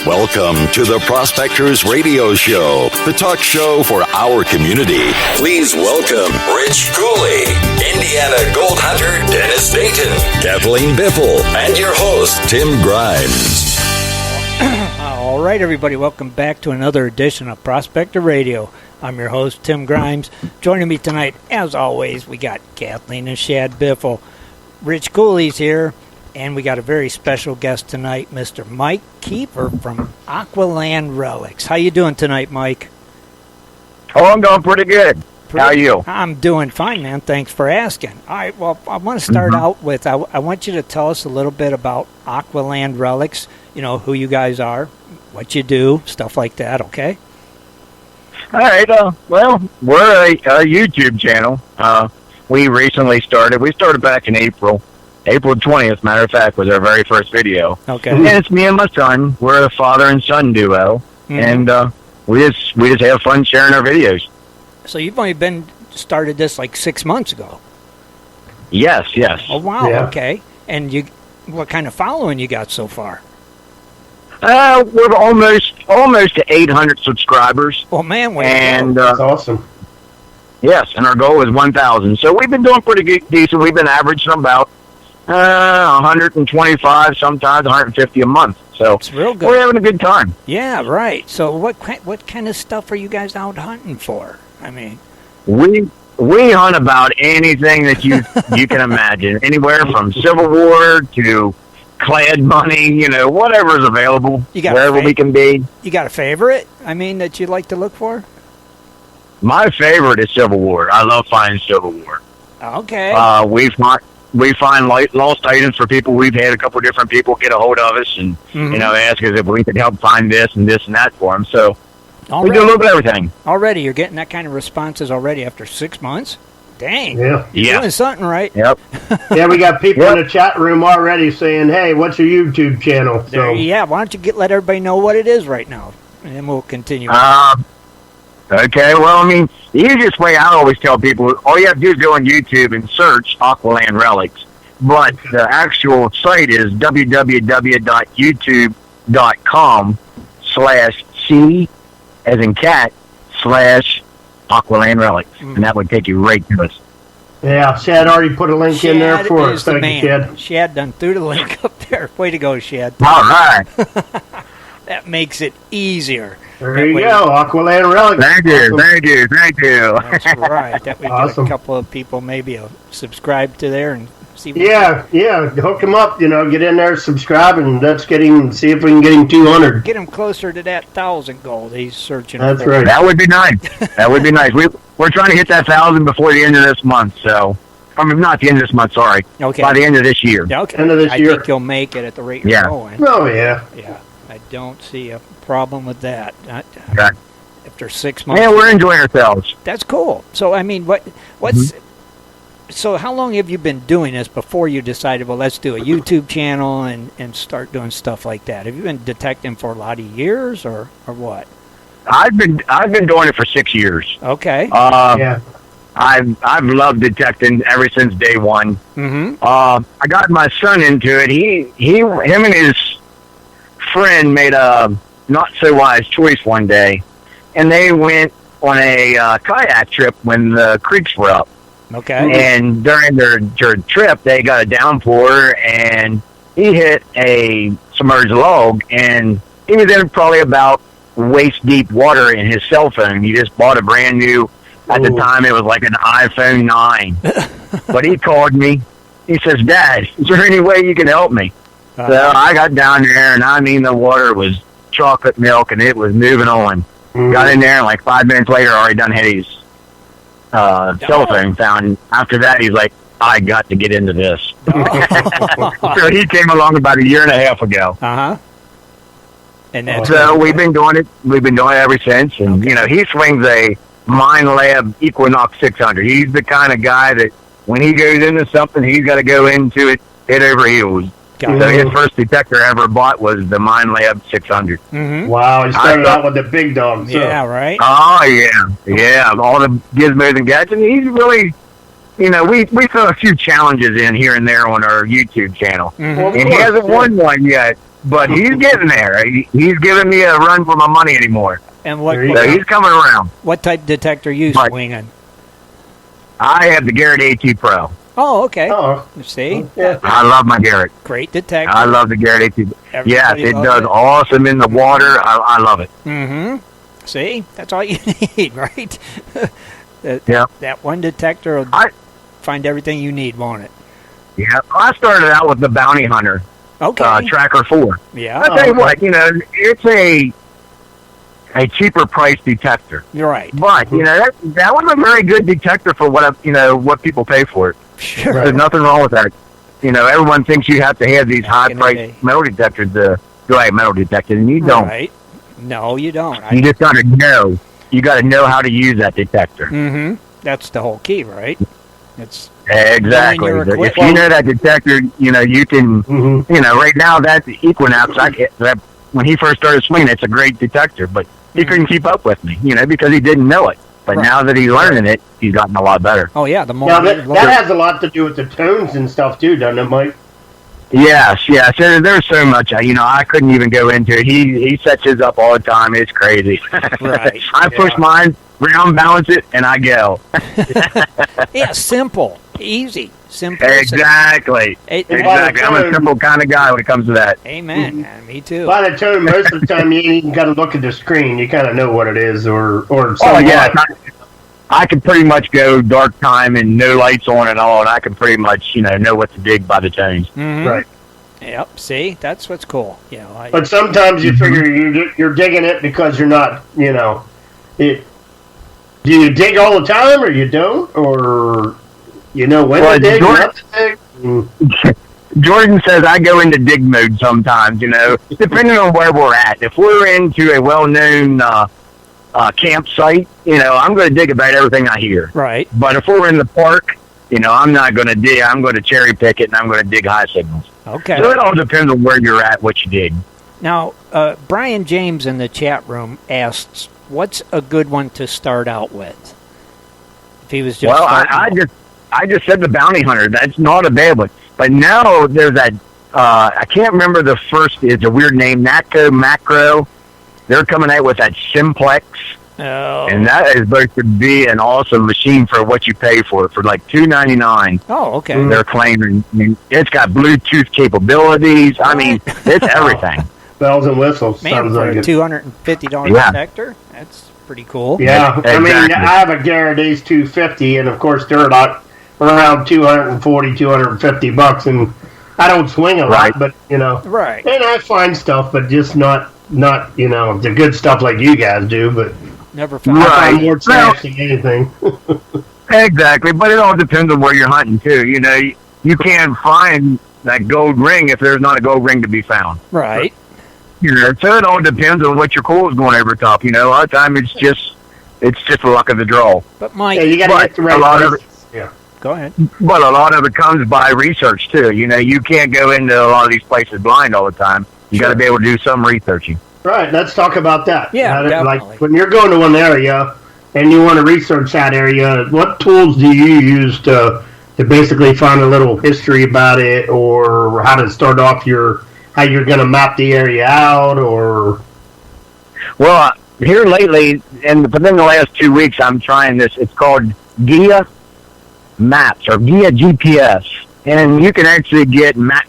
Welcome to the Prospectors Radio Show, the talk show for our community. Please welcome Rich Cooley, Indiana Gold Hunter Dennis Dayton, Kathleen Biffle, and your host, Tim Grimes. All right, everybody, welcome back to another edition of Prospector Radio. I'm your host, Tim Grimes. Joining me tonight, as always, we got Kathleen and Shad Biffle. Rich Cooley's here, and we got a very special guest tonight, Mr. Mike Keefer from Aqua Relics. How you doing tonight, Mike? Oh, I'm doing pretty good. How are you? I'm doing fine, man. Thanks for asking. All right, well, I want to start out with, I want you to tell us a little bit about Aqua Relics, you know, who you guys are, what you do, stuff like that, okay? All right. Well, we're a YouTube channel. We recently started. We started back in April 20th, matter of fact, was our very first video. Okay. And it's me and my son. We're a father and son duo, and we just have fun sharing our videos. So you've only started this like 6 months ago. Yes. Oh wow. Yeah. Okay. And what kind of following you got so far? We're almost to 800 subscribers. Oh man, That's awesome. Yes, and our goal is 1,000. So we've been doing pretty decent. We've been averaging about 125, sometimes 150 a month. So it's real good. We're having a good time. Yeah, right. So what kind of stuff are you guys out hunting for? I mean, we hunt about anything that you can imagine, anywhere from Civil War to clad money, you know, whatever's available, wherever we can be. You got a favorite? I mean, that you'd like to look for? My favorite is Civil War. I love finding Civil War. Okay. We find lost items for people. We've had a couple of different people get a hold of us and you know, ask us if we could help find this and that for them. So we do a little bit of everything. Already, you're getting that kind of responses already after 6 months? Dang. Yeah. You're doing something right. Yep. Yeah, we got people in the chat room already saying, hey, what's your YouTube channel? So yeah, why don't you let everybody know what it is right now, and then we'll continue. Okay, well, I mean, the easiest way I always tell people, all you have to do is go on YouTube and search Aqua Relics. But the actual site is www.youtube.com/C as in cat /Aqua Relics. And that would take you right to us. yeah, Shad already put a link in there for us. Thank you, Shad. Shad done threw the link up there. Way to go, Shad. All right. That makes it easier. There you go, Aqua Relics. Thank you. That's right. That we get a couple of people maybe subscribe to there and see. Yeah, hook him up. You know, get in there, subscribe, and see if we can get him 200. Get him closer to that 1,000 goal he's searching. That's for. right. That would be nice. We're trying to hit that 1,000 before the end of this month. So, I mean, not the end of this month. Sorry. Okay. By the end of this year. Yeah, okay. End of this year. I think you'll make it at the rate you're going. Oh yeah. Yeah. I don't see a problem with that. Okay. After 6 months. Yeah, we're enjoying ourselves. That's cool. So, I mean, so how long have you been doing this before you decided, well, let's do a YouTube channel and start doing stuff like that? Have you been detecting for a lot of years or what? I've been doing it for 6 years. Okay. Yeah. I've loved detecting ever since day one. I got my son into it. Him and his friend made a not so wise choice one day, and they went on a kayak trip when the creeks were up. Okay. And during their trip, they got a downpour, and he hit a submerged log, and he was in probably about waist deep water in his cell phone. He just bought a brand new. At the time, it was like an iPhone 9. But he called me. He says, "Dad, is there any way you can help me?" So I got down there, and I mean, the water was chocolate milk, and it was moving on. Got in there, and like 5 minutes later, already done hit his cell phone. Found after that, he's like, "I got to get into this." So he came along about a year and a half ago. And that's so we've been doing it. We've been doing it ever since. And you know, he swings a Mine Lab Equinox 600. He's the kind of guy that when he goes into something, he's got to go into it head over heels. So his first detector I ever bought was the Mine Lab 600. Wow, he started out with the big dogs. Yeah, right? Oh, yeah. All the gizmos and gadgets. And he's really, you know, we throw a few challenges in here and there on our YouTube channel. And he hasn't won one yet. but he's getting there. He's giving me a run for my money anymore. And So he's coming around. what type detector you Right. swinging? I have the Garrett A2 Pro. Oh, okay. Oh, See? yeah. I love my Garrett. Great detector. I love the Garrett A2. Yes, Everybody it loves does it. awesome in the water. I love it. Mm-hmm. See? That's all you need, right? Yeah. That one detector will I- find everything you need, won't it? Yeah. I started out with the Bounty Hunter Okay. Tracker 4. Yeah. I'll tell you what, it's a cheaper price detector. You're right. But, that was a very good detector for what people pay for it. Sure. There's nothing wrong with that. Everyone thinks you have to have these Back in the day. high-priced metal detectors to go at metal detector, and you don't. Right. No, you don't. You just got to know. You got to know how to use that detector. Mm-hmm. That's the whole key, right? It's Exactly. Knowing your If you know that detector, you can, right now that's Equinox. When he first started swinging, it's a great detector, but he couldn't keep up with me, because he didn't know it. But Right. now that he's learning it, he's gotten a lot better. Oh yeah, the more Now, you that learn- has a lot to do with the tones and stuff, too, doesn't it, Mike? Yes. There's so much, I couldn't even go into it. He sets his up all the time. It's crazy. Right. I push mine, ground balance it, and I go. yeah, simple, easy, simple. Exactly. Exactly. I'm a simple kind of guy when it comes to that. Amen. Me too. By the tone, most of the time, you ain't even got to look at the screen. You kind of know what it is, or Oh, somewhat. yeah. I can pretty much go dark time and no lights on and all, and I can pretty much, know what to dig by the tones. Mhm. Right. Yep. See, that's what's cool. But sometimes you figure you're digging it because you're not, it. Do you dig all the time, or you don't, or when Well, to dig, Jordan- not to dig? Mm. Jordan says I go into dig mode sometimes, depending on where we're at. If we're into a well-known campsite, I'm going to dig about everything I hear. right. But if we're in the park, I'm not going to dig. I'm going to cherry pick it, and I'm going to dig high signals. Okay. So it all depends on where you're at, what you dig. Now, Brian James in the chat room asks, "What's a good one to start out with?" If he was just Well, starting out. I just said the Bounty Hunter. That's not a bad one. But now there's that. I can't remember the first. It's a weird name. Natco Macro. They're coming out with that Simplex, Oh. and that is supposed to be an awesome machine for what you pay for it, for like $299. Oh, okay. They're claiming it's got Bluetooth capabilities. I mean, it's everything. Bells and whistles. Man, sounds for like a it. $250 Yeah. detector, that's pretty cool. Yeah, I mean, Exactly. I have a Garrett Ace 250, and of course they're like around $240-$250, and I don't swing a lot, Right. but Right. and I find stuff, but just not the good stuff like you guys do. But Never found Right. I find more Well- trash than anything. Exactly, but it all depends on where you're hunting too. You can't find that gold ring if there's not a gold ring to be found. Right. So it all depends on what your cool is going over top. A lot of time it's just the luck of the draw. But Mike, Yeah, you got to But get the right a lot of places. Yeah. go ahead. But a lot of it comes by research too. You can't go into a lot of these places blind all the time. You got to be able to do some researching. Right, let's talk about that. Yeah, How to- definitely. Like when you're going to one area and you want to research that area, what tools do you use to basically find a little history about it, or how to start off how you're going to map the area out, or Well, here lately, and within the last 2 weeks, I'm trying this. It's called Gia Maps or Gia GPS, and you can actually get map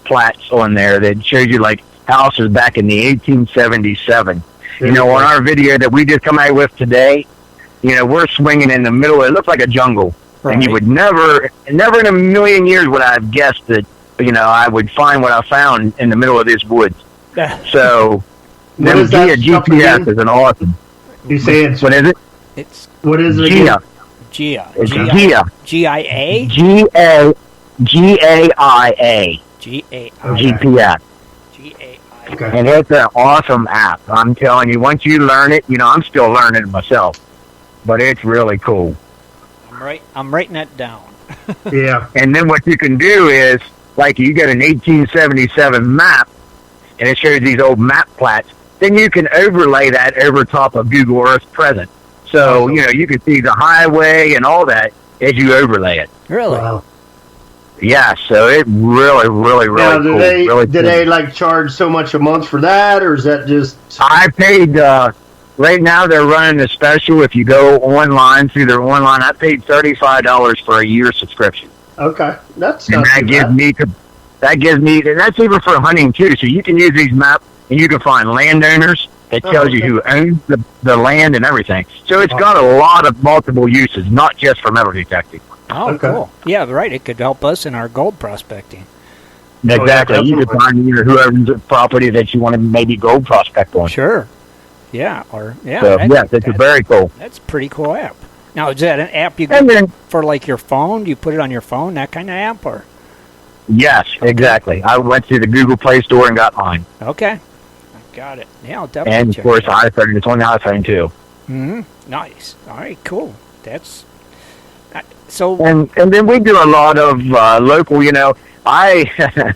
plats on there that shows you like houses back in the 1877. On our video that we just come out with today, we're swinging in the middle. It looks like a jungle, and you Right. would never in a million years would I have guessed that I would find what I found in the middle of this woods. So, What them is that Gia stuff GPS again? is an awesome. you say it's What is it? It's what is it? Gia. again? Gia. It's Gia. Gia. G-I-A? G-A-G-A-I-A. G-A-I. GPS. G-A-I. Okay. And it's an awesome app. I'm telling you, once you learn it, I'm still learning it myself. But it's really cool. I'm writing that down. Yeah. And then what you can do is, like, you get an 1877 map, and it shows these old map plats. Then you can overlay that over top of Google Earth present. So, Awesome. you can see the highway and all that as you overlay it. Really? Wow. Yeah, so it really, really, really Now, cool. Really do they like charge so much a month for that, or is that just? I paid. Right now, they're running a special. If you go online through their online, I paid $35 for a year subscription. Okay, that's And not that too gives bad. me and that's even for hunting too. So you can use these maps and you can find landowners. It tells you who owns the land and everything. So it's got a lot of multiple uses, not just for metal detecting. Oh, cool. Yeah, right. It could help us in our gold prospecting. Exactly. yeah, You can find who owns the property that you want to maybe gold prospect on. Sure. Yeah. So It's very cool. That's a pretty cool app. Now, is that an app you And get then, for like your phone? Do you put it on your phone, that kind of app, or? yes, exactly. I went to the Google Play Store and got mine. Okay. Got it. Yeah, I'll definitely And of check course, it out. iPhone. It's on the iPhone too. Nice. All right, cool. That's so. And then we do a lot of local. I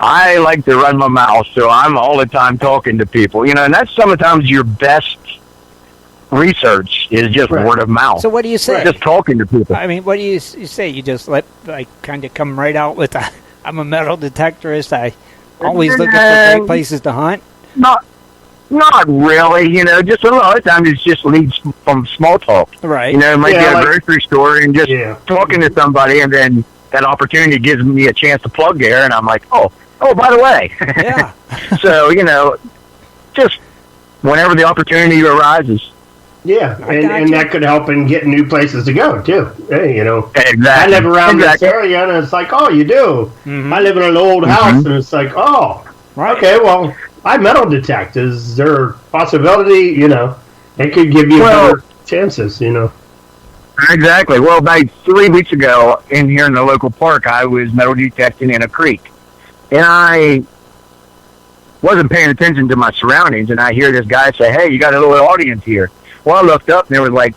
I like to run my mouth, so I'm all the time talking to people. And that's sometimes your best research is just word of mouth. So what do you say? Just talking to people. I mean, what do you say? You just let kind of come right out with I'm a metal detectorist. I always looking for great places to hunt. Not really, just a lot of times it just leads from small talk. Right. It might be a grocery store and just talking to somebody, and then that opportunity gives me a chance to plug there, and I'm like, oh, by the way. Yeah. So, just whenever the opportunity arises. Yeah, and that could help in getting new places to go, too. Hey, Exactly. I live around this area, and it's like, oh, you do. I live in an old house, and it's like, oh, okay, well, I metal detect. Is there a possibility, it could give you better chances, Exactly. Well, about 3 weeks ago, in here in the local park, I was metal detecting in a creek. And I wasn't paying attention to my surroundings, and I hear this guy say, hey, you got a little audience here. Well, I looked up, and there was like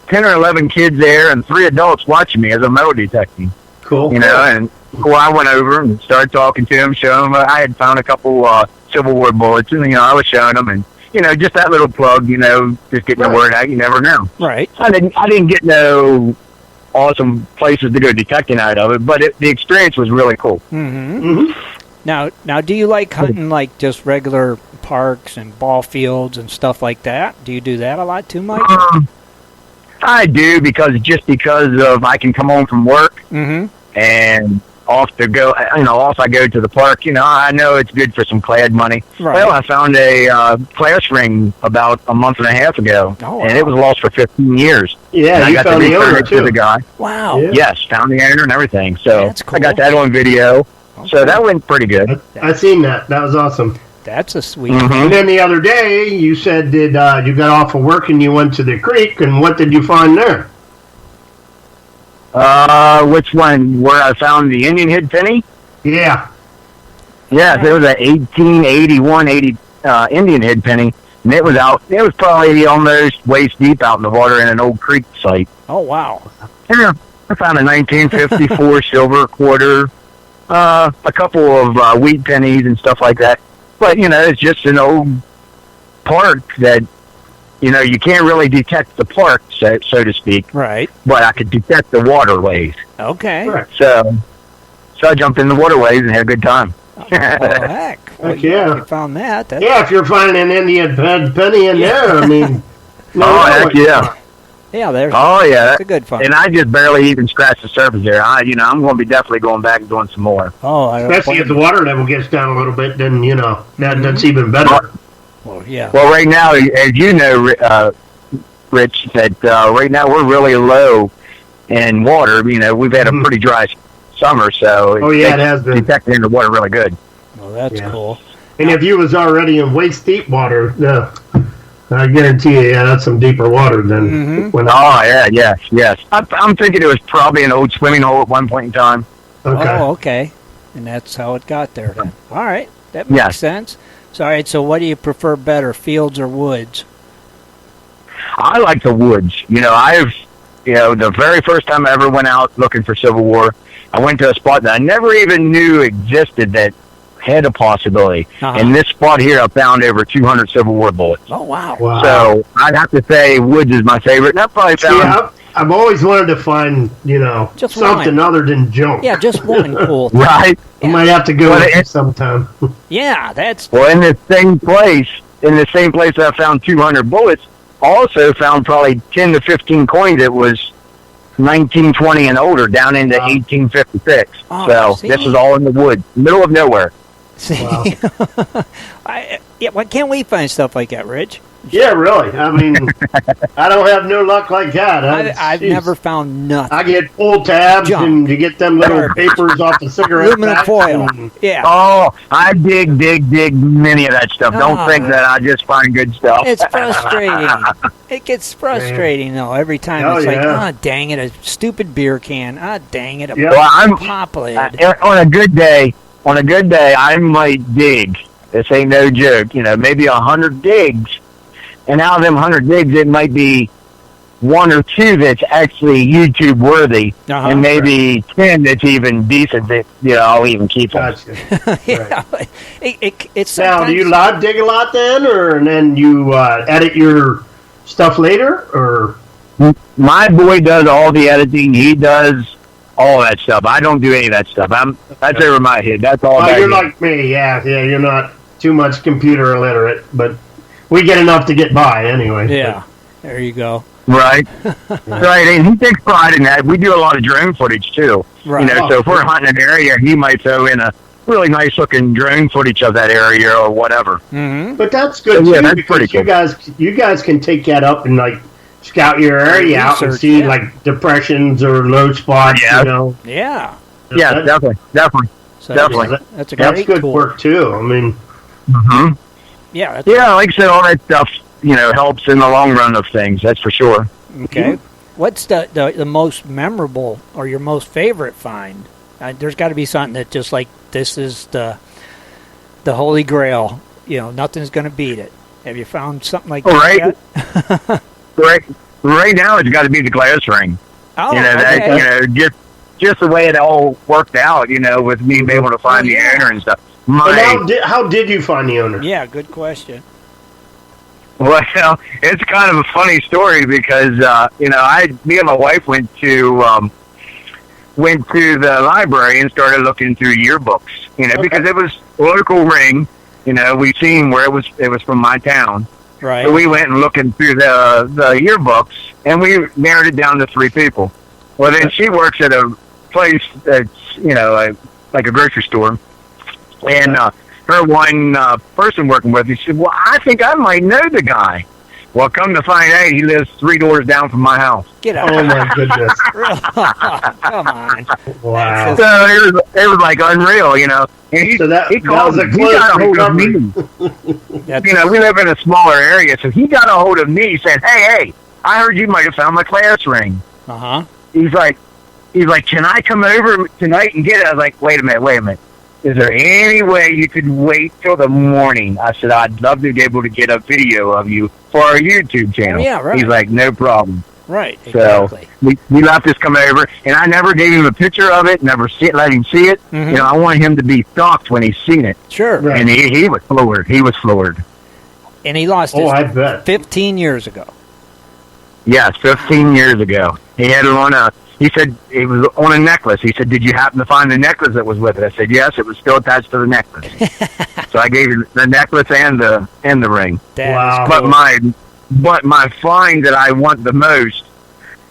10 or 11 kids there and 3 adults watching me as I'm metal detecting. Cool. And I went over and started talking to him, showing him I had found a couple Civil War bullets, and I was showing them, and just that little plug, just getting the word out. You never know. Right. I didn't get no awesome places to go detecting out of it, but the experience was really cool. Now, do you like hunting like just regular parks and ball fields and stuff like that? Do you do that a lot too much? I do because of I can come home from work and off I go to the park. I know it's good for some clad money. Right. Well, I found a class ring about a month and a half ago, and it was lost for 15 years. Yeah, and I you got found to the owner, return it to the guy. Wow. Yeah. Yes, found the owner and everything. So That's cool. I got that on video. Okay. So that went pretty good. I seen that. That was awesome. That's a sweet. And then the other day, you said you got off of work and you went to the creek, and what did you find there? Which one? Where I found the Indian head penny? Yeah. Yeah, there was an 1881 Indian head penny, and it was out. It was probably almost waist deep out in the water in an old creek site. Oh, wow. Yeah, I found a 1954 silver quarter, a couple of wheat pennies and stuff like that. But, it's just an old park that, you can't really detect the park, so to speak. Right. But I could detect the waterways. Okay. Right. So I jumped in the waterways and had a good time. Oh, heck. Well, yeah. You found that. That's... Yeah, if you're finding an Indian penny in there, I mean... heck yeah. Yeah, there's. Oh, yeah. That's a good fun. And I just barely even scratched the surface there. I'm going to be definitely going back and doing some more. Oh, I don't especially if the water level gets down a little bit, then, that's even better. Well, yeah. Well, right now, as you know, Rich, that right now we're really low in water. We've had a pretty dry summer, so it has been. Detecting the water really good. Well, that's cool. And if you was already in waist deep water, I guarantee you, that's some deeper water than when. Oh, yeah, yes. I'm thinking it was probably an old swimming hole at one point in time. Okay. Oh, okay. And that's how it got there then. All right. That makes sense. So, all right, so what do you prefer better, fields or woods? I like the woods. The very first time I ever went out looking for Civil War, I went to a spot that I never even knew existed that had a possibility. Uh-huh. In this spot here, I found over 200 Civil War bullets. Oh, wow. So I'd have to say Woods is my favorite. And I probably found... I've always wanted to find, just something other than junk. Yeah, just one cool thing. Right. I might have to go with it sometime. Yeah, that's... Well, in the same place I found 200 bullets, also found probably 10 to 15 coins that was 1920 and older, down into 1856. Oh, so this is all in the woods, middle of nowhere. See? Wow. Why can't we find stuff like that, Rich? Yeah, really. I mean, I don't have no luck like that. I've never found nothing. I get pull tabs Junk. and you get them little papers off the cigarette Aluminum pack foil. and- Yeah. Oh, I dig many of that stuff. Don't think that I just find good stuff. It's frustrating. It gets frustrating, though, every time. Oh, It's like, yeah. dang it, a stupid beer can. Dang it, a Yeah. Well, I'm pop lid. on a good day, I might dig. This ain't no joke. Maybe 100 digs. And out of them 100 digs, it might be one or two that's actually YouTube worthy, and maybe 10 that's even decent. That I'll even keep them. Gotcha. Yeah. It's Now, do you sometimes- dig a lot then, and then you edit your stuff later, or? My boy does all the editing. He does all that stuff. I don't do any of that stuff. That's over my head. That's all. Oh, I you're do. like me. Yeah. You're not too much computer illiterate, but we get enough to get by anyway. Yeah. There you go. Right. Right. And he takes pride in that. We do a lot of drone footage too. Right. So if we're hunting an area, he might throw in a really nice looking drone footage of that area or whatever. Mm-hmm. But that's good Yeah, too, that's because pretty cool. you guys can take that up and like scout your area out and Research, see yeah. like depressions or low spots. Yeah. Yeah. Yeah, That- definitely. So Definitely. That's a That's great good tool. work too. I mean, Hmm. Yeah. That's, Yeah, like I said, all that stuff, helps in the long run of things. That's for sure. Okay. What's the most memorable or your most favorite find? There's got to be something that just like this is the holy grail. Nothing's going to beat it. Have you found something like that? Right. Right now, it's got to be the glass ring. Oh, That just the way it all worked out. With me being able to find the owner and stuff. how did you find the owner? Yeah, good question. Well, it's kind of a funny story because me and my wife went to the library and started looking through yearbooks. Because it was a local ring. We seen where it was from my town. Right. So we went and looking through the yearbooks, and we narrowed it down to 3 people. Well, then she works at a place that's like a grocery store, and her one person working with me said, "Well, I think I might know the guy." Well, come to find out, he lives 3 doors down from my house. Get out. Oh my goodness! Come on. Wow. So it was like unreal, And he called that was a me. He got a close hold of me. That's, We live in a smaller area, so he got a hold of me. He said, "Hey, I heard you might have found my class ring." uh-huh. He's like, "Can I come over tonight and get it?" I was like, wait a minute. Is there any way you could wait till the morning? I said, "I'd love to be able to get a video of you for our YouTube channel." Oh, yeah, right. He's like, "No problem." Right, So exactly. we let this come over, and I never gave him a picture of it, never let him see it. Mhm. I want him to be shocked when he's seen it. Sure. Right. And he was floored. He was floored. And he lost Oh, I his bet. 15 years ago. Yes, 15 years ago. He had it on he said it was on a necklace. He said, "Did you happen to find the necklace that was with it?" I said, "Yes, it was still attached to the necklace." So I gave him the necklace and the ring. That is Wow. cool. But my find that I want the most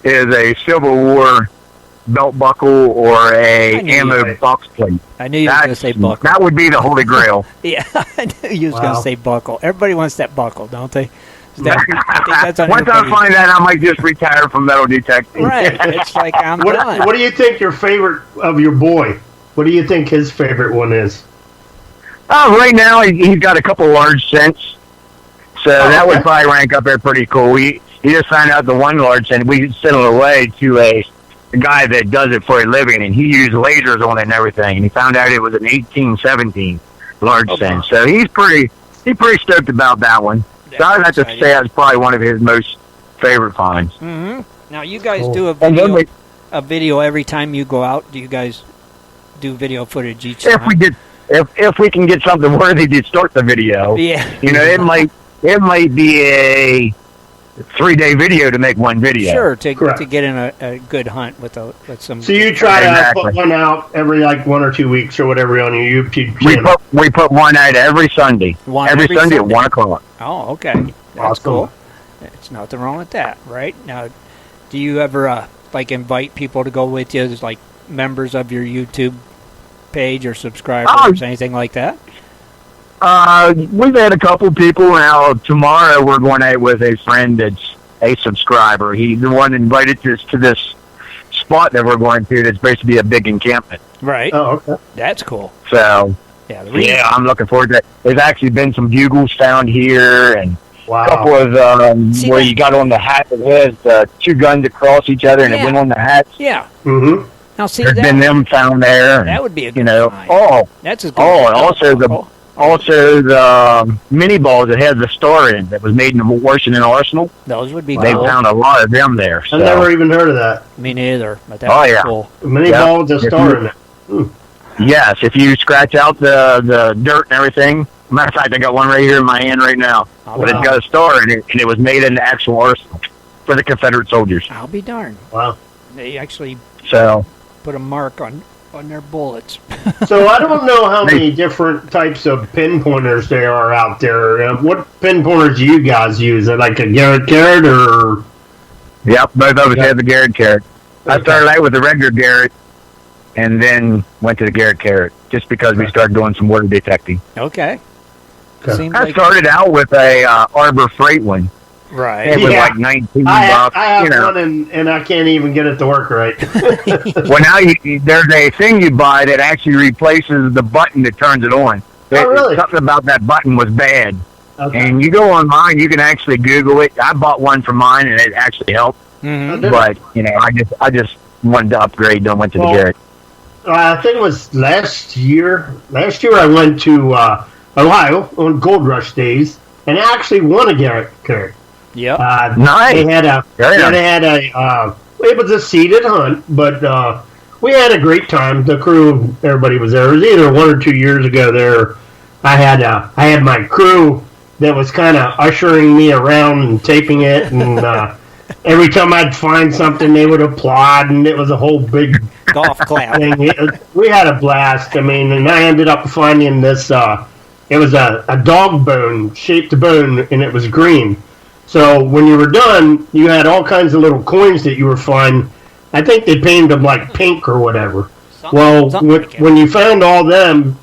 is a Civil War belt buckle or a I knew ammo you- box plate. I knew you were going to say buckle. That would be the holy grail. Yeah, I knew you was going Wow. to say buckle. Everybody wants that buckle, don't they? I think that's on Once I everybody's- find that, I might just retire from metal detecting. Right. It's like I'm done. What do you think your favorite of your boy? What do you think his favorite one is? Oh, right now he's got a couple large scents, so that would okay. probably rank up there pretty cool. He just found out the one large scent. We sent it away to a guy that does it for a living, and he used lasers on it and everything. And he found out it was an 1817 large scent. So he's pretty stoked about that one. So I'd have to say that's probably one of his most favorite finds. Mm-hmm. Now, you guys Cool. do And then a video every time you go out. Do you guys do video footage each if time? we if we can get something worthy to start the video, it might be a 3-day video to make one video. Sure, to get in a good hunt with some. So you try to put one out every 1 or 2 weeks or whatever on your YouTube channel. We put one out every Sunday. Every Sunday at 1 o'clock. Oh, okay. That's cool. There's nothing wrong with that, right? Now, do you ever invite people to go with you, as members of your YouTube page or subscribers, anything like that? We've had a couple people. Now tomorrow we're going out with a friend that's a subscriber. He's the one that invited us to this spot that we're going to. That's supposed to be a big encampment. Right. Oh, okay. That's cool. So I'm looking forward to it. There's actually been some bugles found here, and a couple of where you got on the hat that has 2 guns across each other, and it went on the hats. Yeah. Mm-hmm. Now see, there's been them found there. That would be a good time. That's a good and also the mini balls that had the star in that was made in the Washington Arsenal. Those would be. They found a lot of them there. So. I never even heard of that. Me neither. But that's cool. Mini ball with a star in it. Yes, if you scratch out the dirt and everything. Matter of fact, I got one right here in my hand right now. But it's got a star in it, and it was made in the actual arsenal for the Confederate soldiers. I'll be darned. Wow. They actually put a mark on their bullets. So I don't know how many different types of pinpointers there are out there. What pinpointers do you guys use? Is it like a Garrett carrot or? Yep, both of us have the Garrett carrot. I started out with the regular Garrett, and then went to the Garrett carrot just because we started doing some water detecting. Okay. I started out with a Arbor Freight one. Right. It was like 19 bucks. I have one, and I can't even get it to work right. Well, now there's a thing you buy that actually replaces the button that turns it on. Oh, really? Something about that button was bad. Okay. And you go online, you can actually Google it. I bought one for mine, and it actually helped. Mm-hmm. But, I just wanted to upgrade, then went to the Garrett. I think it was last year. Last year I went to Ohio on Gold Rush days, and I actually won a Garrett carrot. Yep. Nice. They had it was a seated hunt, but we had a great time. The crew, everybody was there. It was either 1 or 2 years ago there. I had my crew that was kind of ushering me around and taping it, and every time I'd find something, they would applaud, and it was a whole big golf clap thing. We had a blast. I mean, and I ended up finding this. It was a dog bone, shaped bone, and it was green. So when you were done, you had all kinds of little coins that you were finding. I think they painted them like pink or whatever. When you found all them,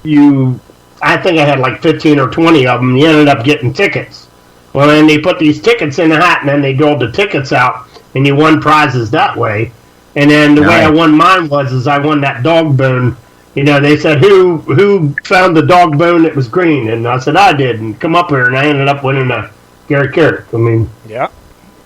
I think I had like 15 or 20 of them. You ended up getting tickets. Well, then they put these tickets in the hat, and then they doled the tickets out, and you won prizes that way. And then the way I won mine was I won that dog bone. They said, who found the dog bone that was green? And I said, I did, and come up here, and I ended up winning a Garrett carrot. I mean, yeah,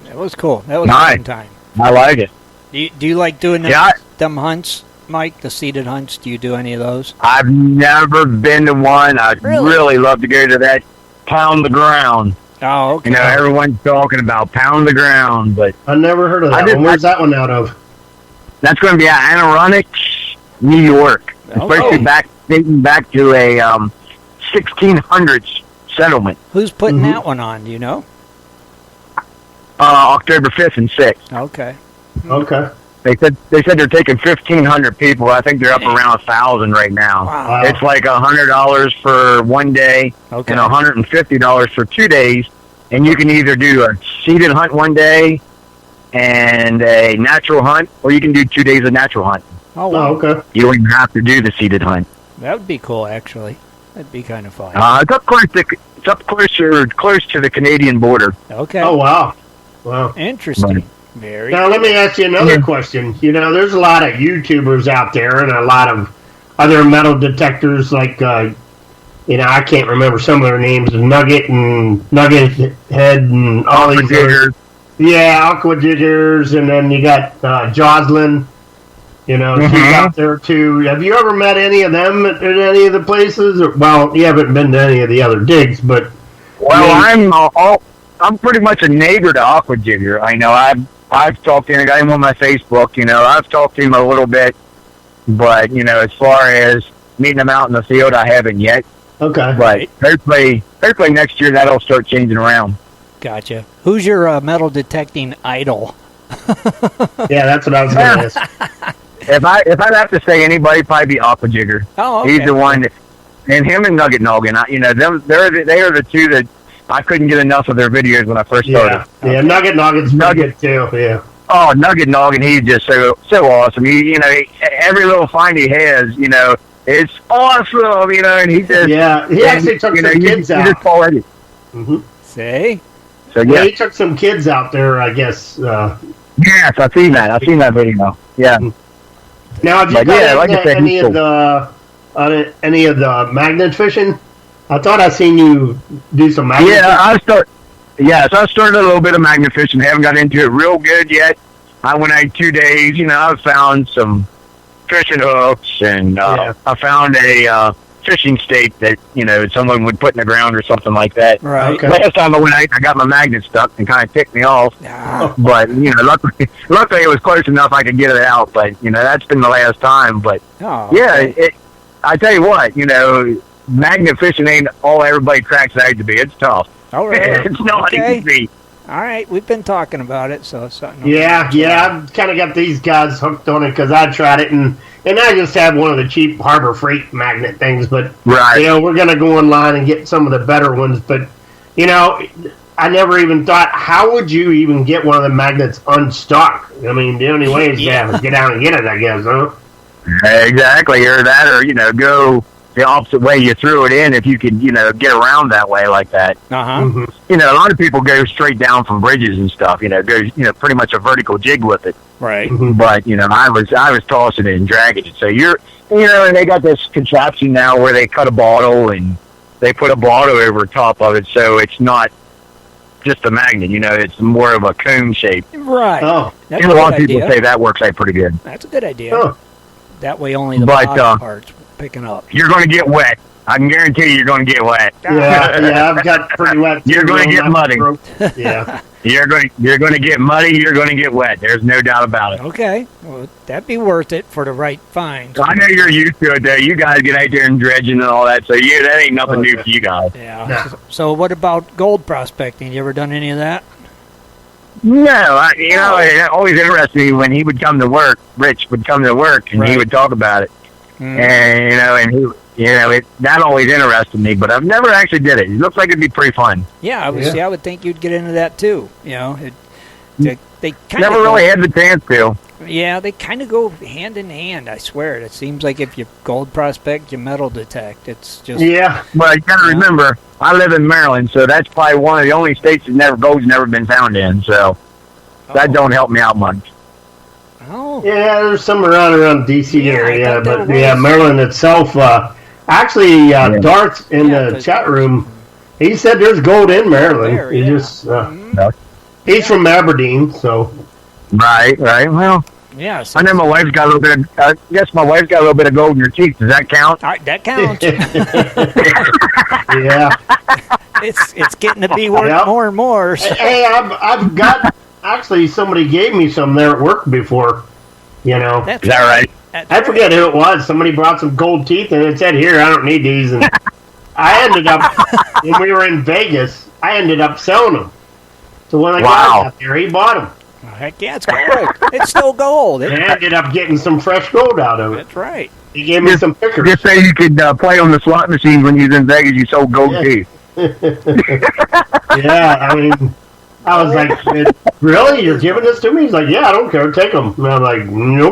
that was cool. That was a fun time. I like it. Do you like doing them hunts, Mike? The seated hunts? Do you do any of those? I've never been to one. I'd really love to go to that pound the ground. Oh, okay. Everyone's talking about pound the ground, but I never heard of that one. Where's that one out of? That's going to be at Adirondack, New York. It's supposed to be dating back to a 1600s settlement. Who's putting that one on? Do you know? October 5th and 6th. Okay. Okay. They said they're taking 1,500 people. I think they're up around 1,000 right now. Wow. It's like $100 for one day and $150 for 2 days. And you can either do a seated hunt one day and a natural hunt, or you can do 2 days of natural hunt. Oh, wow. Okay. You don't even have to do the seated hunt. That would be cool, actually. That'd be kind of fun. It's up close to the Canadian border. Okay. Oh, wow. Wow. Interesting. Right. Very Now, let me ask you another question. There's a lot of YouTubers out there and a lot of other metal detectors like, I can't remember some of their names, Nugget Head and all these Jiggers. Yeah, Aqua Jiggers, and then you got Jocelyn. She's out there too. Have you ever met any of them at any of the places? Well, you haven't been to any of the other digs, but... Well, I'm pretty much a neighbor to Aqua Jigger. I know I've talked to him. I got him on my Facebook. I've talked to him a little bit, but as far as meeting them out in the field. I haven't yet. Okay. But hopefully next year that'll start changing around. Gotcha. Who's your metal detecting idol? Yeah, that's what I was going to ask. If I'd have to say anybody, probably be Aqua Jigger. Oh, okay. He's the one that, and him and Nugget Noggin. They are the two that I couldn't get enough of their videos when I first started. Yeah, Nugget Nugget's Nugget too. Yeah. Oh, Nugget Noggin, he's just so awesome. Every little find he has, it's awesome. And he just he actually took some kids out. Just already. Mm-hmm. Say. So yeah, he took some kids out there, I guess. Yes, I've seen that. I've seen that video. Yeah. Now, have you any of the magnet fishing? I thought I seen you do some magnet fishing. So I started a little bit of magnet fishing. Haven't got into it real good yet. I went out 2 days. I've found some fishing hooks, and I found a fishing stake that someone would put in the ground or something like that. Right. Okay. Last time I went out, I got my magnet stuck and kind of ticked me off. Yeah. But luckily it was close enough I could get it out. But that's been the last time. But I tell you what, magnet fishing ain't all everybody cracks it out to be. It's tough. All right. It's not easy. All right, we've been talking about it, so it's something. I've kind of got these guys hooked on it because I tried it, and I just have one of the cheap Harbor Freight magnet things. But we're gonna go online and get some of the better ones. But I never even thought, how would you even get one of the magnets unstuck? I mean, the only way is to have to get out and get it, I guess, huh? Exactly, or that, or go the opposite way you threw it in if you could, get around that way like that. Uh-huh. A lot of people go straight down from bridges and stuff, go, pretty much a vertical jig with it. Right. But, I was tossing it and dragging it. So and they got this contraption now where they cut a bottle and they put a bottle over top of it, so it's not just a magnet, it's more of a cone shape. Right. Oh. A lot of people say that works out pretty good. That's a good idea. Oh. That way only the bottom part's picking up. You're going to get wet. I can guarantee you're going to get wet. Yeah, I've got pretty wet. You're going to get muddy. Yeah. You're going to get muddy. You're going to get wet. There's no doubt about it. Okay. Well, that'd be worth it for the right find. I know you're used to it, though. You guys get out there and dredging and all that, so that ain't nothing new for you guys. Yeah. So what about gold prospecting? You ever done any of that? No. It always interested me when he would come to work. Rich would come to work, and he would talk about it. And, that always interested me, but I've never actually did it. It looks like it'd be pretty fun. Yeah, I would think you'd get into that too. They kind never really had the chance to. Yeah, they kind of go hand in hand. I swear. It seems like if you gold prospect, you metal detect. It's just But you got to remember, I live in Maryland, so that's probably one of the only states that gold's never been found in. So that don't help me out much. Oh. Yeah, there's some around D.C. area, but Maryland itself. Actually, Darth in the chat room, he said there's gold in Maryland. He's from Aberdeen, so. Right. Well, I know my wife's got a little bit of. I guess my wife's got a little bit of gold in her teeth. Does that count? All right, that counts. Yeah. It's getting to be worth more and more. So. Hey, I've got. Actually, somebody gave me some there at work before. Is that right? I forget who it was. Somebody brought some gold teeth, and it said, "Here, I don't need these." And I ended up, when we were in Vegas, I ended up selling them. So when I got out there, he bought them. Oh, heck yeah, it's gold. It's still gold. I ended up getting some fresh gold out of it. That's right. He gave me some pickers. Just say you could play on the slot machine when you was in Vegas. You sold gold teeth. Yeah, I mean, I was like, really? You're giving this to me? He's like, yeah, I don't care. Take them. And I'm like,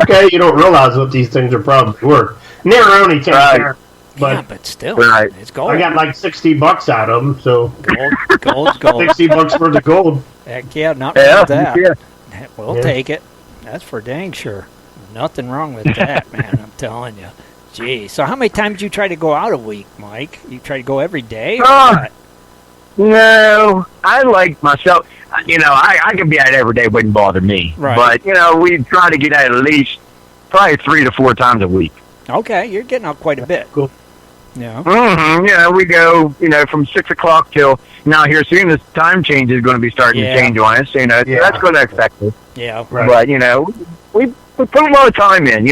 okay, you don't realize what these things are probably worth. Never only 10 carat. But still, it's gold. I got like $60 out of them, so. Gold. $60 worth of gold. Heck yeah, not wrong with that. Yeah. We'll take it. That's for dang sure. Nothing wrong with that, man. I'm telling you. Gee, so how many times do you try to go out a week, Mike? You try to go every day? Or what? No, I like myself. I could be out every day. Wouldn't bother me. Right. But we try to get out at least probably 3 to 4 times a week. Okay, you're getting out quite a bit. Cool. Yeah. Mm-hmm. We go, from 6 o'clock till now. Here soon, this time change is going to be starting to change on us. So that's going to affect us. Yeah. Right. But we put a lot of time in.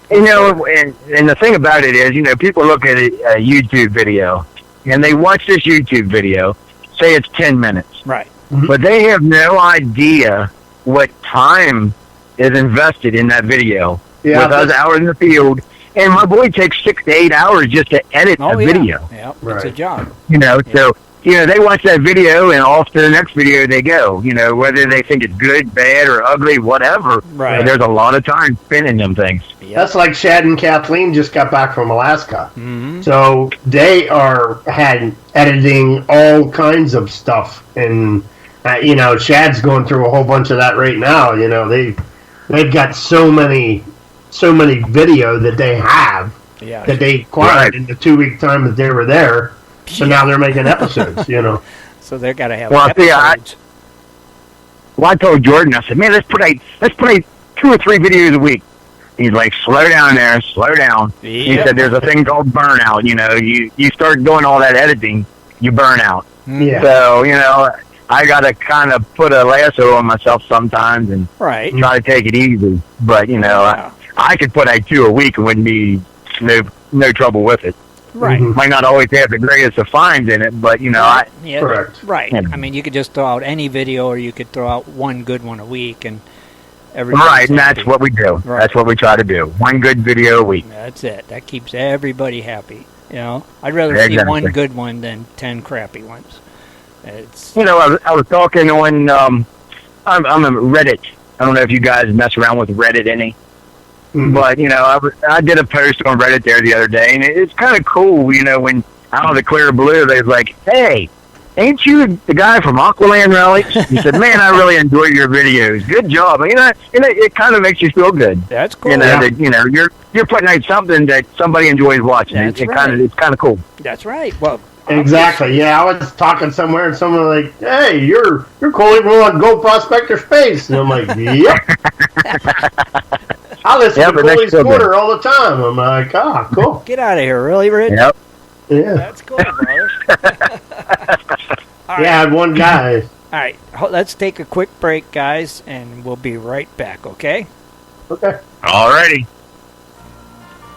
And the thing about it is, people look at a YouTube video, and they watch this YouTube video, say it's 10 minutes. Right. Mm-hmm. But they have no idea what time is invested in that video. Yeah, with us out in the field. And my boy takes 6 to 8 hours just to edit a video. Yeah, it's a job. So, they watch that video and off to the next video they go, whether they think it's good, bad, or ugly, whatever. Right. There's a lot of time spent in them things. Yep. That's like Shad and Kathleen just got back from Alaska. Mm-hmm. So they are editing all kinds of stuff. And, Shad's going through a whole bunch of that right now. They've got so many video that they have that they acquired in the 2-week time that they were there. So now they're making episodes, So they've got to have episodes. I told Jordan, I said, man, let's put out 2 or 3 videos a week. He's like, slow down there, slow down. Yep. He said there's a thing called burnout. You start doing all that editing, you burn out. Yeah. So, I got to kind of put a lasso on myself sometimes and try to take it easy. But, I could put out 2 a week and wouldn't be no trouble with it. Right. Mm-hmm. Might not always have the greatest of finds in it, but, correct. Right. I mean, you could just throw out any video or you could throw out one good one a week and everybody's right, and happy. that's what we do. Right. That's what we try to do. One good video a week. That's it. That keeps everybody happy. I'd rather see one good one than 10 crappy ones. It's I was talking on I'm a Reddit. I don't know if you guys mess around with Reddit any. Mm-hmm. But, I did a post on Reddit there the other day, and it's kind of cool, when out of the clear blue, they was like, hey, ain't you the guy from Aqualand Relics? He said, man, I really enjoy your videos. Good job. It kind of makes you feel good. That's cool. That, you're putting out something that somebody enjoys watching. That's it's kind of cool. That's right. Well, exactly. Yeah, I was talking somewhere, and someone was like, hey, you're Cooley on Gold Prospector Space. And I'm like, yep. I listen to Cooley's Corner all the time. I'm like, cool. Get out of here, really, Rich? Yep. Yeah. That's cool, brother. I had one guy. All right, let's take a quick break, guys, and we'll be right back, okay? Okay. All righty.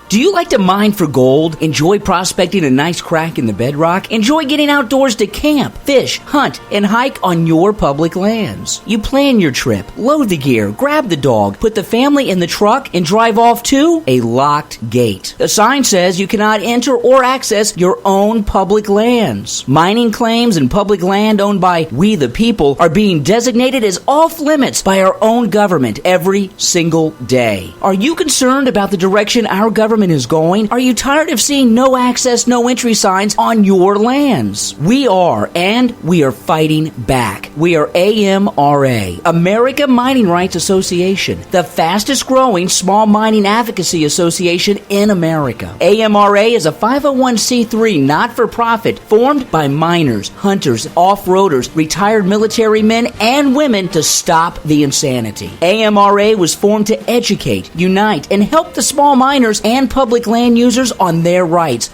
Do you like to mine for gold? Enjoy prospecting a nice crack in the bedrock? Enjoy getting outdoors to camp, fish, hunt, and hike on your public lands? You plan your trip, load the gear, grab the dog, put the family in the truck, and drive off to a locked gate. The sign says you cannot enter or access your own public lands. Mining claims and public land owned by we the people are being designated as off limits by our own government every single day. Are you concerned about the direction our government is going? Are you tired of seeing no access, no entry signs on your lands? We are, and we are fighting back. We are AMRA, America Mining Rights Association, the fastest growing small mining advocacy association in America. AMRA is a 501c3 not-for-profit formed by miners, hunters, off-roaders, retired military men and women to stop the insanity. AMRA was formed to educate, unite, and help the small miners and public land users on their rights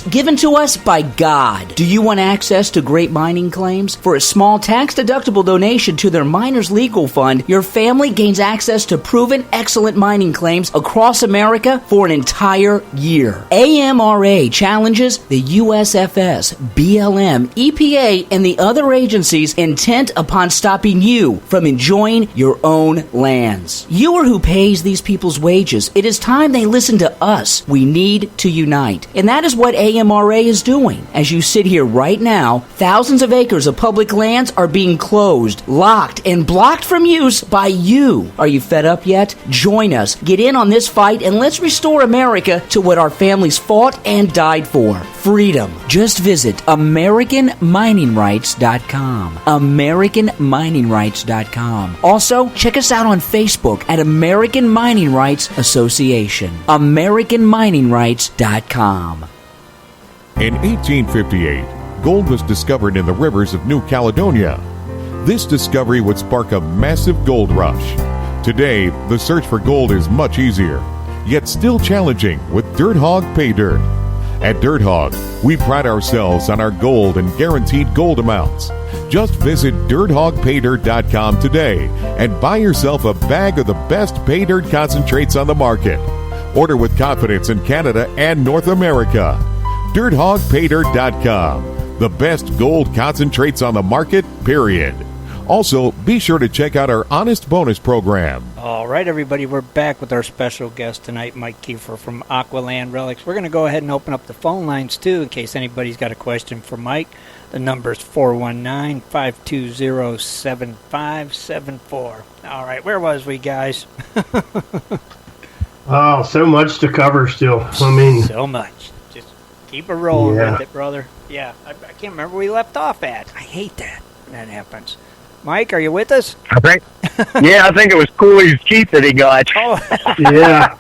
given to us by God. Do you want access to great mining claims? For a small tax-deductible donation to their Miners Legal Fund, your family gains access to proven excellent mining claims across America for an entire year. AMRA challenges the USFS, BLM, EPA, and the other agencies intent upon stopping you from enjoying your own lands. You are who pays these people's wages. It is time they listen to us. We need to unite. And that is what AMRA is doing. As you sit here right now, thousands of acres of public lands are being closed, locked, and blocked from use by you. Are you fed up yet? Join us. Get in on this fight and let's restore America to what our families fought and died for. Freedom. Just visit AmericanMiningRights.com. AmericanMiningRights.com. Also, check us out on Facebook at American Mining Rights Association. AmericanMiningRights.com. In 1858, gold was discovered in the rivers of New Caledonia. This discovery would spark a massive gold rush. Today, the search for gold is much easier, yet still challenging with Dirt Hog Pay Dirt. At Dirt Hog, we pride ourselves on our gold and guaranteed gold amounts. Just visit DirtHogPayDirt.com today and buy yourself a bag of the best pay dirt concentrates on the market. Order with confidence in Canada and North America. DirtHogPayDirt.com. The best gold concentrates on the market, period. Also, be sure to check out our Honest Bonus program. All right, everybody, we're back with our special guest tonight, Mike Keefer from Aqua Relics. We're going to go ahead and open up the phone lines, too, in case anybody's got a question for Mike. The number's 419-520-7574. All right, where was we, guys? Oh, so much to cover still. I mean, so much. Just keep it rolling with it, brother. Yeah, I can't remember where we left off at. I hate that when that happens. Mike, are you with us? I think it was Cooley's teeth that he got. Oh, yeah.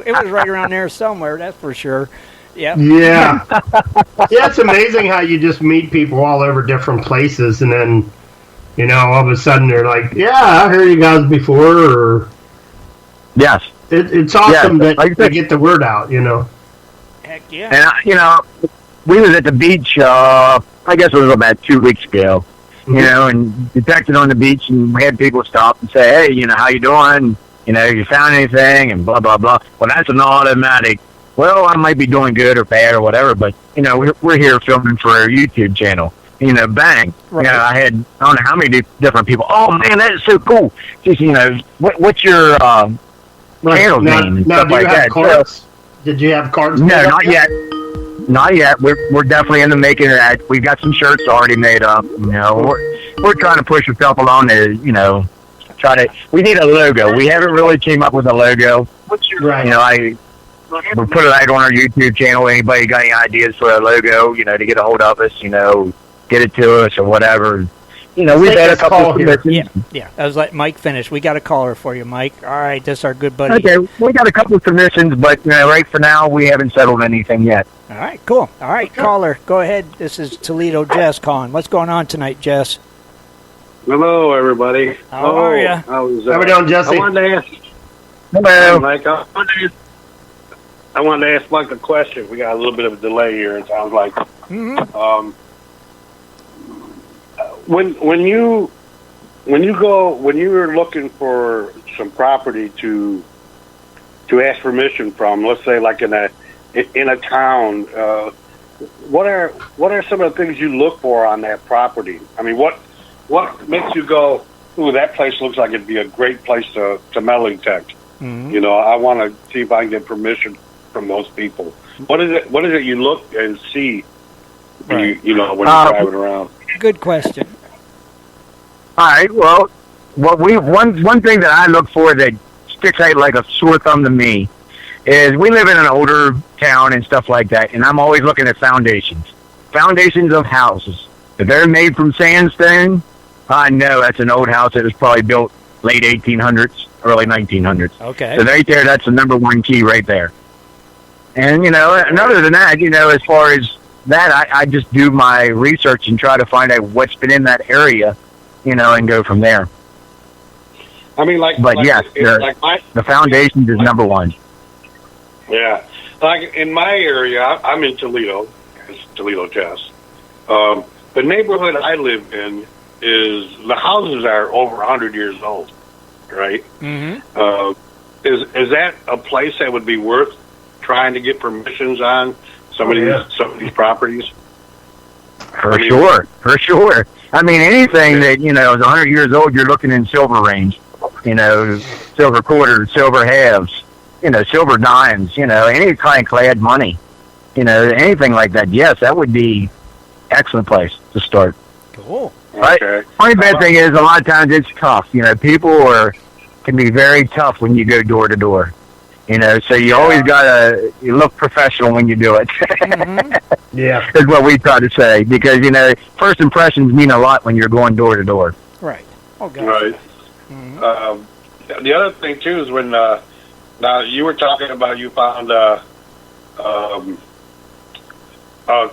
It was right around there somewhere, that's for sure. Yep. Yeah. Yeah, it's amazing how you just meet people all over different places, and then, all of a sudden they're like, yeah, I heard you guys before, or... Yes. It's awesome that you get the word out, Heck yeah. And, we was at the beach, I guess it was about 2 weeks ago, and detected on the beach, and we had people stop and say, hey, how you doing? You found anything? And blah, blah, blah. Well, that's an automatic, well, I might be doing good or bad or whatever, but, we're here filming for our YouTube channel. Bang. Right. I don't know how many different people, oh, man, that is so cool. Just, what's your channel name and stuff like that? Cards? Did you have cards? No, not yet. Not yet. We're definitely in the making of that. We've got some shirts already made up. We're trying to push ourselves along to, we need a logo. We haven't really came up with a logo. Right. We put it out on our YouTube channel. Anybody got any ideas for a logo, to get a hold of us, get it to us or whatever. We've had a couple of submissions. Yeah. I was like, Mike finished. We got a caller for you, Mike. All right, this is our good buddy. Okay, we got a couple of submissions, but right for now, we haven't settled anything yet. All right, cool. All right, caller, go ahead. This is Toledo Jess calling. What's going on tonight, Jess? Hello, everybody. How are you? How we doing, Jesse? I wanted to ask. Hello. Mike, I wanted to ask Mike a question. We got a little bit of a delay here, it sounds like. Mm-hmm. When you were looking for some property to ask permission from, let's say like in a town, what are some of the things you look for on that property? I mean, what makes you go, ooh, that place looks like it'd be a great place to metal detect? Mm-hmm. I want to see if I can get permission from those people. What is it you look and see when you're driving around? Good question. All right. Well, one thing that I look for that sticks out like a sore thumb to me is we live in an older town and stuff like that, and I'm always looking at foundations of houses. If they're made from sandstone, I know that's an old house that was probably built late 1800s, early 1900s. Okay. So right there, that's the number one key right there. And, and other than that, as far as that, I just do my research and try to find out what's been in that area, and go from there. I mean, the foundations is number one. Yeah. Like in my area, I'm in Toledo. It's Toledo, Jess. The neighborhood I live in the houses are over 100 years old, right? Mm-hmm. Is that a place that would be worth trying to get permissions on some of these properties? For sure. I mean, anything that, is 100 years old, you're looking in silver range. Silver quarters, silver halves, silver dimes, any kind of clad money. Anything like that. Yes, that would be excellent place to start. Cool. Okay. Only bad thing is a lot of times it's tough. People can be very tough when you go door to door. So you always gotta look professional when you do it. Mm-hmm. Yeah, is what we try to say, because first impressions mean a lot when you're going door to door. Right. Oh, God. Right. Mm-hmm. The other thing too is when now you were talking about you found a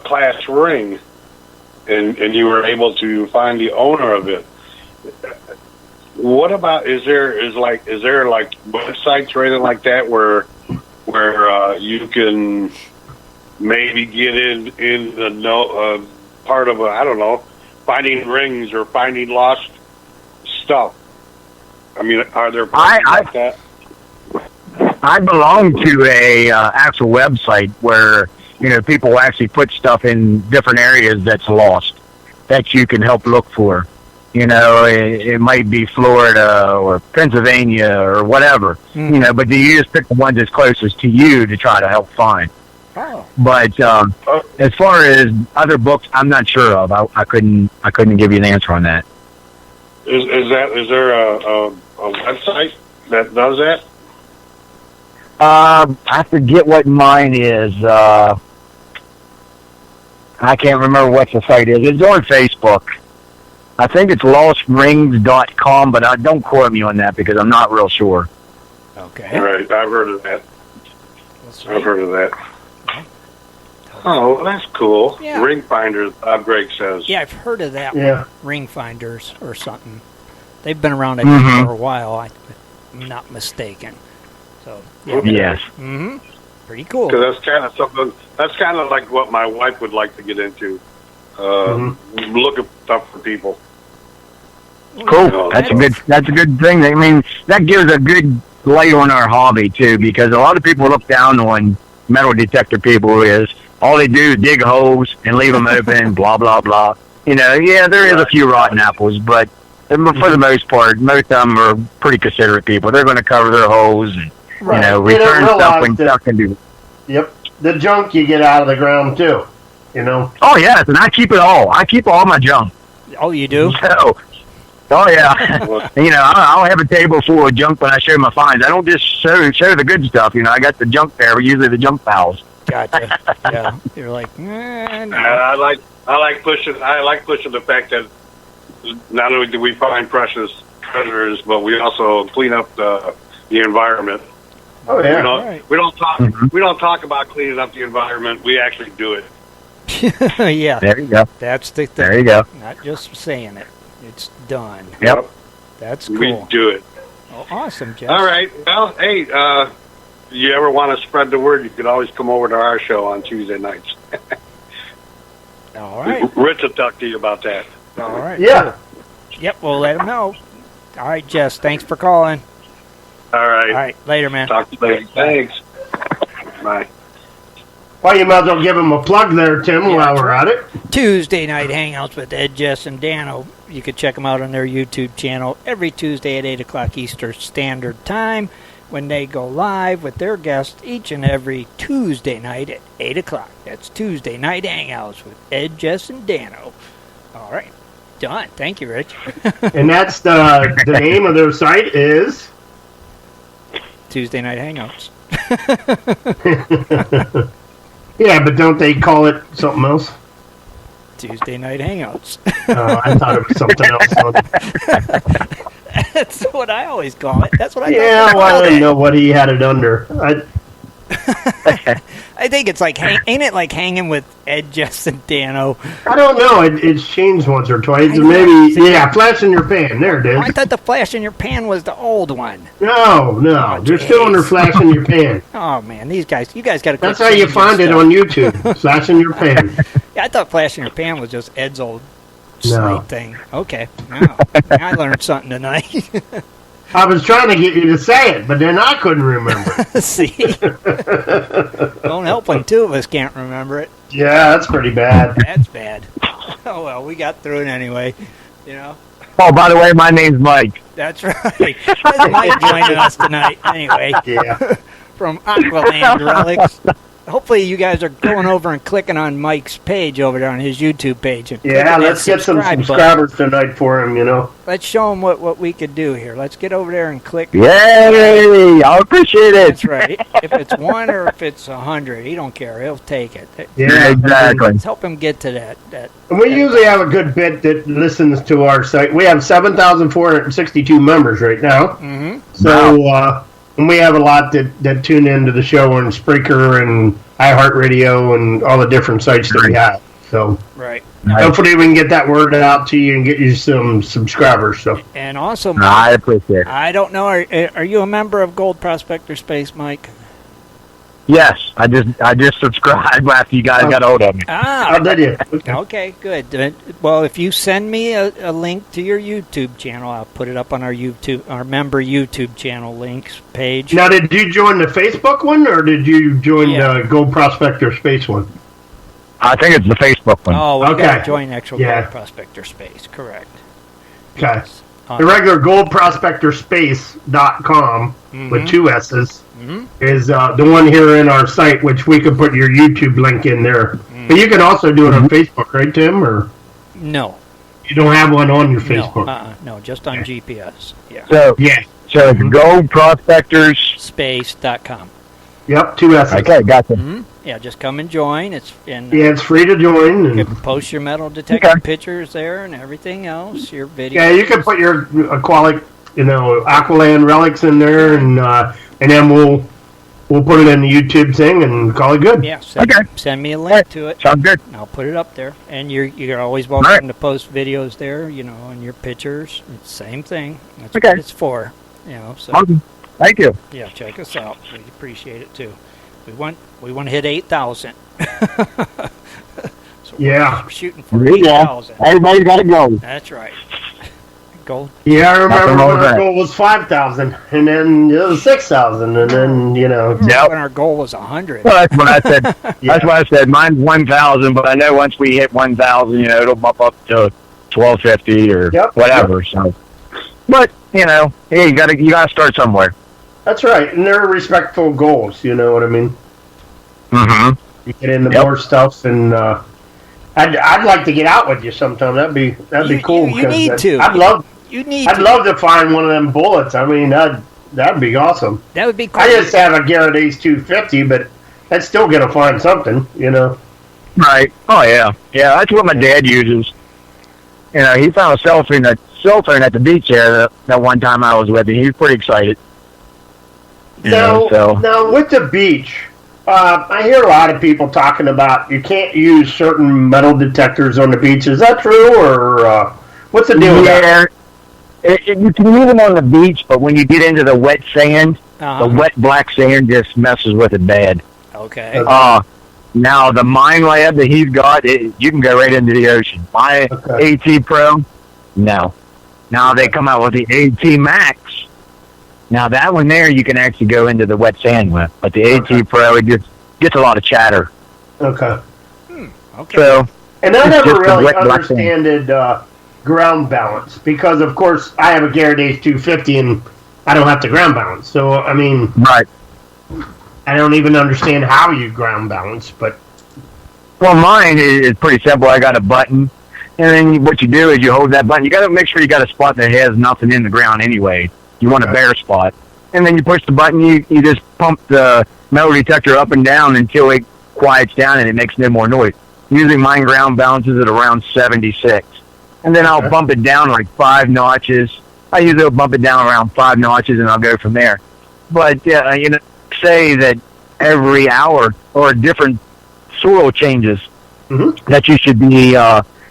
class ring, and you were able to find the owner of it. What about is there websites or anything like that where you can maybe get in the part of finding rings or finding lost stuff? I mean, are there places like that? I belong to a actual website where people actually put stuff in different areas that's lost that you can help look for. It might be Florida or Pennsylvania or whatever. But you just pick the ones that's closest to you to try to help find. Oh. But as far as other books, I'm not sure of. I couldn't give you an answer on that. Is there a website that does that? I forget what mine is. I can't remember what the site is. It's on Facebook. I think it's lostrings.com, but don't quote me on that because I'm not real sure. Okay. Right, I've heard of that. Right. I've heard of that. Oh, well, that's cool. Yeah. Ring finders, Greg says. Yeah, I've heard of that Yeah. one. Ring finders or something. They've been around, I think, for a while. I'm not mistaken. So, yeah. Yes. Mm-hmm. Pretty cool. Because that's kind of something. That's kind of like what my wife would like to get into. Looking stuff for people. Cool. That's a good thing. I mean, that gives a good light on our hobby too, because a lot of people look down on metal detector people. Is all they do is dig holes and leave them open. Blah blah blah. Yeah, there is a few rotten apples, but for the most part, most of them are pretty considerate people. They're going to cover their holes and return stuff when stuff can do. Yep, the junk you get out of the ground too. Oh yes, and I keep it all. I keep all my junk. Oh, you do? So, oh yeah. I'll have a table full of junk when I show my finds. I don't just show the good stuff. I got the junk there, but usually the junk piles. Gotcha. Yeah, you're like, no. I like pushing the fact that not only do we find precious treasures, but we also clean up the environment. Oh yeah. We don't talk about cleaning up the environment. We actually do it. Yeah. There you go. That's the thing. There you go. Not just saying it. It's done. Yep. That's cool. We do it. Oh, awesome, Jeff. All right. Well, hey, you ever want to spread the word, you could always come over to our show on Tuesday nights. All right. Rich will talk to you about that. All right. Yeah. Cool. Yep, we'll let him know. All right, Jess, thanks for calling. All right. All right, later, man. Talk to you later. Thanks. Bye. Well, you might as well give them a plug there, Tim, while we're at it. Tuesday night hangouts with Ed, Jess, and Dano. You can check them out on their YouTube channel every Tuesday at 8 o'clock Eastern Standard Time when they go live with their guests each and every Tuesday night at 8 o'clock. That's Tuesday night hangouts with Ed, Jess, and Dano. All right. Done. Thank you, Rich. And that's the name of their site is? Tuesday night hangouts. Yeah, but don't they call it something else? Tuesday night hangouts. I thought it was something else. That's what I always call it. That's what I Yeah, thought. well, I didn't know what he had it under. I think it's like, ain't it like hanging with Ed, Jess, and Dano? I don't know. It's changed once or twice. I know. Maybe, yeah, flash in your pan. There it is. I thought the flash in your pan was the old one. No. They're still under flash in your pan. Oh, man, you guys got to. That's how you find it on YouTube. Flash in your pan. Yeah, I thought flash in your pan was just Ed's old No. slate thing. Okay, no. I learned something tonight. I was trying to get you to say it, but then I couldn't remember. See? Don't help when two of us can't remember it. Yeah, that's pretty bad. That's bad. Oh, well, we got through it anyway, Oh, by the way, my name's Mike. That's right. That's Mike joining us tonight. Anyway, Yeah. from Aqualand Relics. Hopefully you guys are going over and clicking on Mike's page over there on his YouTube page. And Yeah, clicking that let's get some subscribe subscribers tonight for him, Let's show him what we could do here. Let's get over there and click. Yay! I appreciate it. That's right. If it's 1 or if it's 100, he don't care. He'll take it. Yeah, exactly. Let's help him get to that. And we usually have a good bit that listens to our site. We have 7,462 members right now. Mm-hmm. So, and we have a lot that tune into the show on Spreaker and iHeartRadio and all the different sites that we have. So, Right. hopefully we can get that word out to you and get you some subscribers. So, And also, I appreciate it. I don't know. Are you a member of Gold Prospector Space, Mike? Yes, I just subscribed after you guys got hold of me. Ah, did you? okay, good. Well, if you send me a link to your YouTube channel, I'll put it up on our member YouTube channel links page. Now, did you join the Facebook one, or did you join the Gold Prospector Space one? I think it's the Facebook one. Oh, we Okay. got to join actual Yeah. Gold Prospector Space, correct. Okay. Yes. The regular goldprospectorspace.com with 2 S's is the one here in our site, which we could put your YouTube link in there. But you can also do it on Facebook, right, Tim? Or No. you don't have one on your Facebook? No, just on GPS. Yeah. So it's Gold Prospectors. Space.com. Yep, 2 S's. Okay, gotcha. Yeah, just come and join. It's in. Yeah, it's free to join. You And, can post your metal detector pictures there and everything else. Your videos. yeah, you can put your aqualand relics in there, and then we'll put it in the YouTube thing and call it good. Yeah. Send me a link to it. Sounds good. And I'll put it up there. And you're always welcome to post videos there. And your pictures. It's the same thing. That's what it's for. So. Awesome. Thank you. Yeah, check us out. We appreciate it too. We want to hit 8,000. So we're shooting for 8,000. Everybody's got to go. That's right. Gold. Yeah, I remember when our goal was 5,000, and then it was 6,000, and then When our goal was 100. Well, that's what I said. That's what I said. Mine's 1,000, but I know once we hit 1,000, it'll bump up to 1,250 or whatever. Yep. So, but hey, you gotta start somewhere. That's right, and they're respectful goals. You know what I mean? Mm-hmm. You get into more stuff, and I'd like to get out with you sometime. That'd be cool. You need to. I'd love to find one of them bullets. I mean, that'd be awesome. That would be cool. I just have a Garrett Ace 250, but I'd still gonna find something. Right. Oh yeah. Yeah. That's what my dad uses. He found a cell phone at the beach there that one time I was with him. He was pretty excited. Now with the beach, I hear a lot of people talking about you can't use certain metal detectors on the beach. Is that true, or what's the deal with that? You can use them on the beach, but when you get into the wet sand, the wet black sand just messes with it bad. Okay. Now, the mine lab that he's got, you can go right into the ocean. My AT Pro, no. Now they come out with the AT Max. Now, that one there, you can actually go into the wet sand with. But the AT Pro, it just gets a lot of chatter. Okay. Okay. So, and I never really understood ground balance because, of course, I have a Garrett Ace 250 and I don't have to ground balance. So, I mean, right. I don't even understand how you ground balance, but. Well, mine is pretty simple. I got a button, and then what you do is you hold that button. You got to make sure you got a spot that has nothing in the ground anyway. You want a bare spot. And then you push the button, you just pump the metal detector up and down until it quiets down and it makes no more noise. Usually mine ground balances at around 76. And then I'll bump it down like 5 notches. I usually bump it down around 5 notches and I'll go from there. But, say that every hour or different soil changes that you should be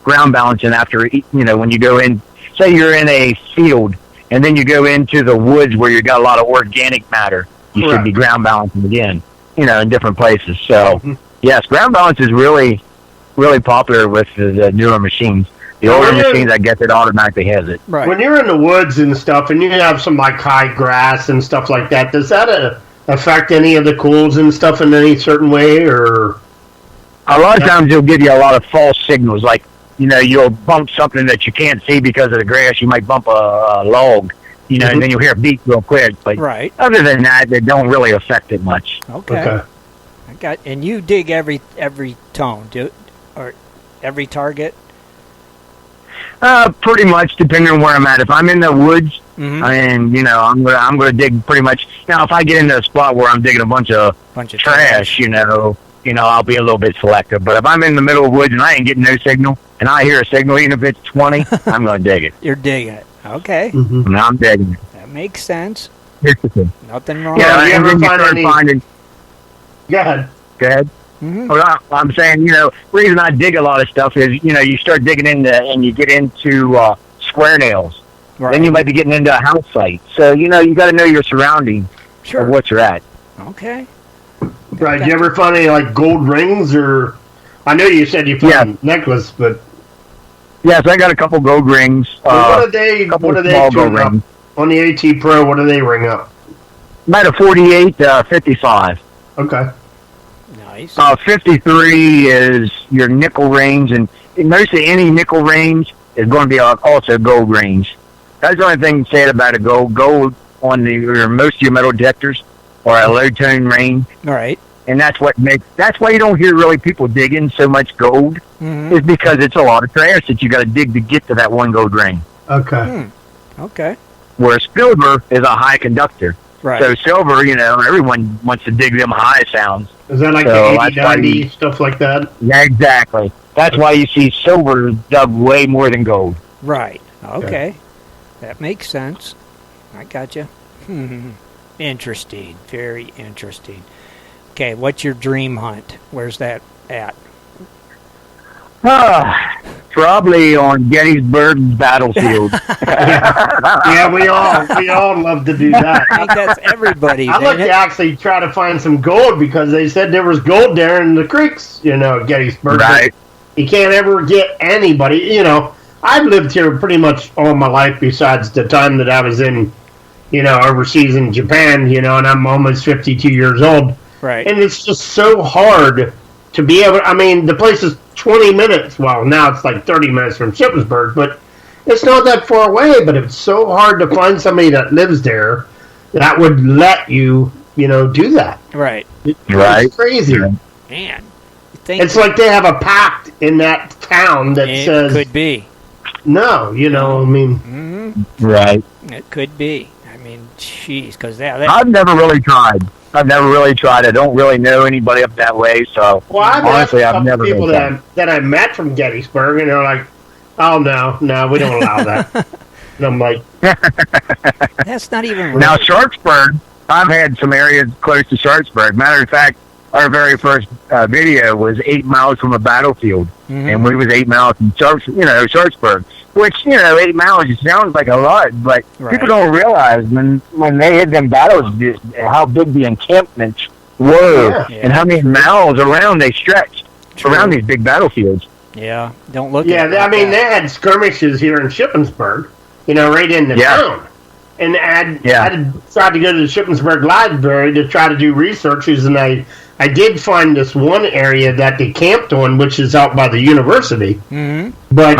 ground balancing after, when you go in. Say you're in a field and then you go into the woods where you got a lot of organic matter. You should be ground balancing again, in different places. So, yes, ground balance is really, really popular with the newer machines. The older machines, I guess it automatically has it. Right. When you're in the woods and stuff and you have some like high grass and stuff like that, does that affect any of the cools and stuff in any certain way? Or a lot of times it'll give you a lot of false signals, like, you'll bump something that you can't see because of the grass. You might bump a log, and then you'll hear a beep real quick. But other than that, they don't really affect it much. Okay. And you dig every tone, or every target? Pretty much, depending on where I'm at. If I'm in the woods, and I'm gonna dig pretty much. Now, if I get into a spot where I'm digging a bunch of trash, I'll be a little bit selective. But if I'm in the middle of the woods and I ain't getting no signal, and I hear a signal, even if it's 20, I'm going to dig it. You're digging it. Okay. Now I'm digging it. That makes sense. Nothing wrong. Yeah, you and ever then you find start any... finding... Go ahead. Go ahead. Well, I'm saying, the reason I dig a lot of stuff is, you start digging into, and you get into square nails. Right. Then you might be getting into a house site. So, you got to know your surroundings of what you're at. Okay. Right. Did you ever find any like gold rings or? I know you said you found a necklace, but yes, I got a couple gold rings. What do they turn up on the AT Pro? What do they ring up? About a 48, 55. Okay. Nice. 53 is your nickel range, and mostly any nickel range is going to be also gold range. That's the only thing said about a gold. Gold on most of your metal detectors are a low tone range. All right. And that's why you don't hear really people digging so much gold, is because it's a lot of trash that you got to dig to get to that one gold ring. Okay. Okay. Whereas silver is a high conductor. Right. So silver, everyone wants to dig them high sounds. Is that like the 80-90 stuff like that? Yeah, exactly. That's why you see silver dug way more than gold. Right. Okay. That makes sense. I got you. Interesting. Very interesting. Okay, what's your dream hunt? Where's that at? Probably on Gettysburg battlefield. Yeah, we all love to do that. I think that's everybody's. I'd like to actually try to find some gold because they said there was gold there in the creeks, at Gettysburg. Right. You can't ever get anybody, I've lived here pretty much all my life besides the time that I was in, overseas in Japan, and I'm almost 52 years old. Right. And it's just so hard to be able, the place is 20 minutes, well, now it's like 30 minutes from Shippensburg, but it's not that far away, but it's so hard to find somebody that lives there that would let you, do that. Right. It's crazy. Man. It's like they have a pact in that town that says... It could be. No, Right. It could be. Jeez, because I've never really tried. I don't really know anybody up that way, so well, honestly, I've never people that I met from Gettysburg, and they're like, "Oh no, we don't allow that." And I'm like, "That's not even right." Now Sharpsburg. I've had some areas close to Sharpsburg. Matter of fact, our very first video was 8 miles from a battlefield, and we was 8 miles from Sharpsburg. Which, 8 miles, it sounds like a lot, but people don't realize when they hit them battles, how big the encampments were and how many miles around they stretched around these big battlefiels. Yeah, don't look at it. Yeah, they had skirmishes here in Shippensburg, right in the town. And I tried to go to the Shippensburg Library to try to do researches, and I did find this one area that they camped on, which is out by the university. But,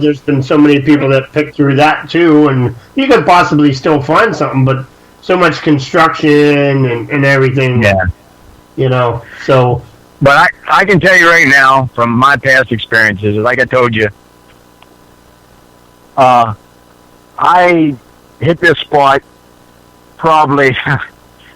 there's been so many people that picked through that, too, and you could possibly still find something, but so much construction and everything, so... But I can tell you right now, from my past experiences, like I told you, I hit this spot probably...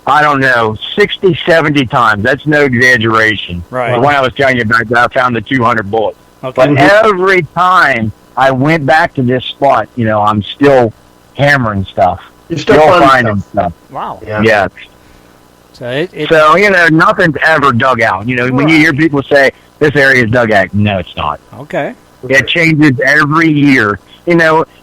I don't know, 60, 70 times. That's no exaggeration. Right. The one I was telling you about, I found the 200 bullets. Okay. But every time I went back to this spot, I'm still hammering stuff. You're still finding stuff. Wow. Yeah. So, nothing's ever dug out. When you hear people say, this area is dug out, no, it's not. Okay. It changes every year.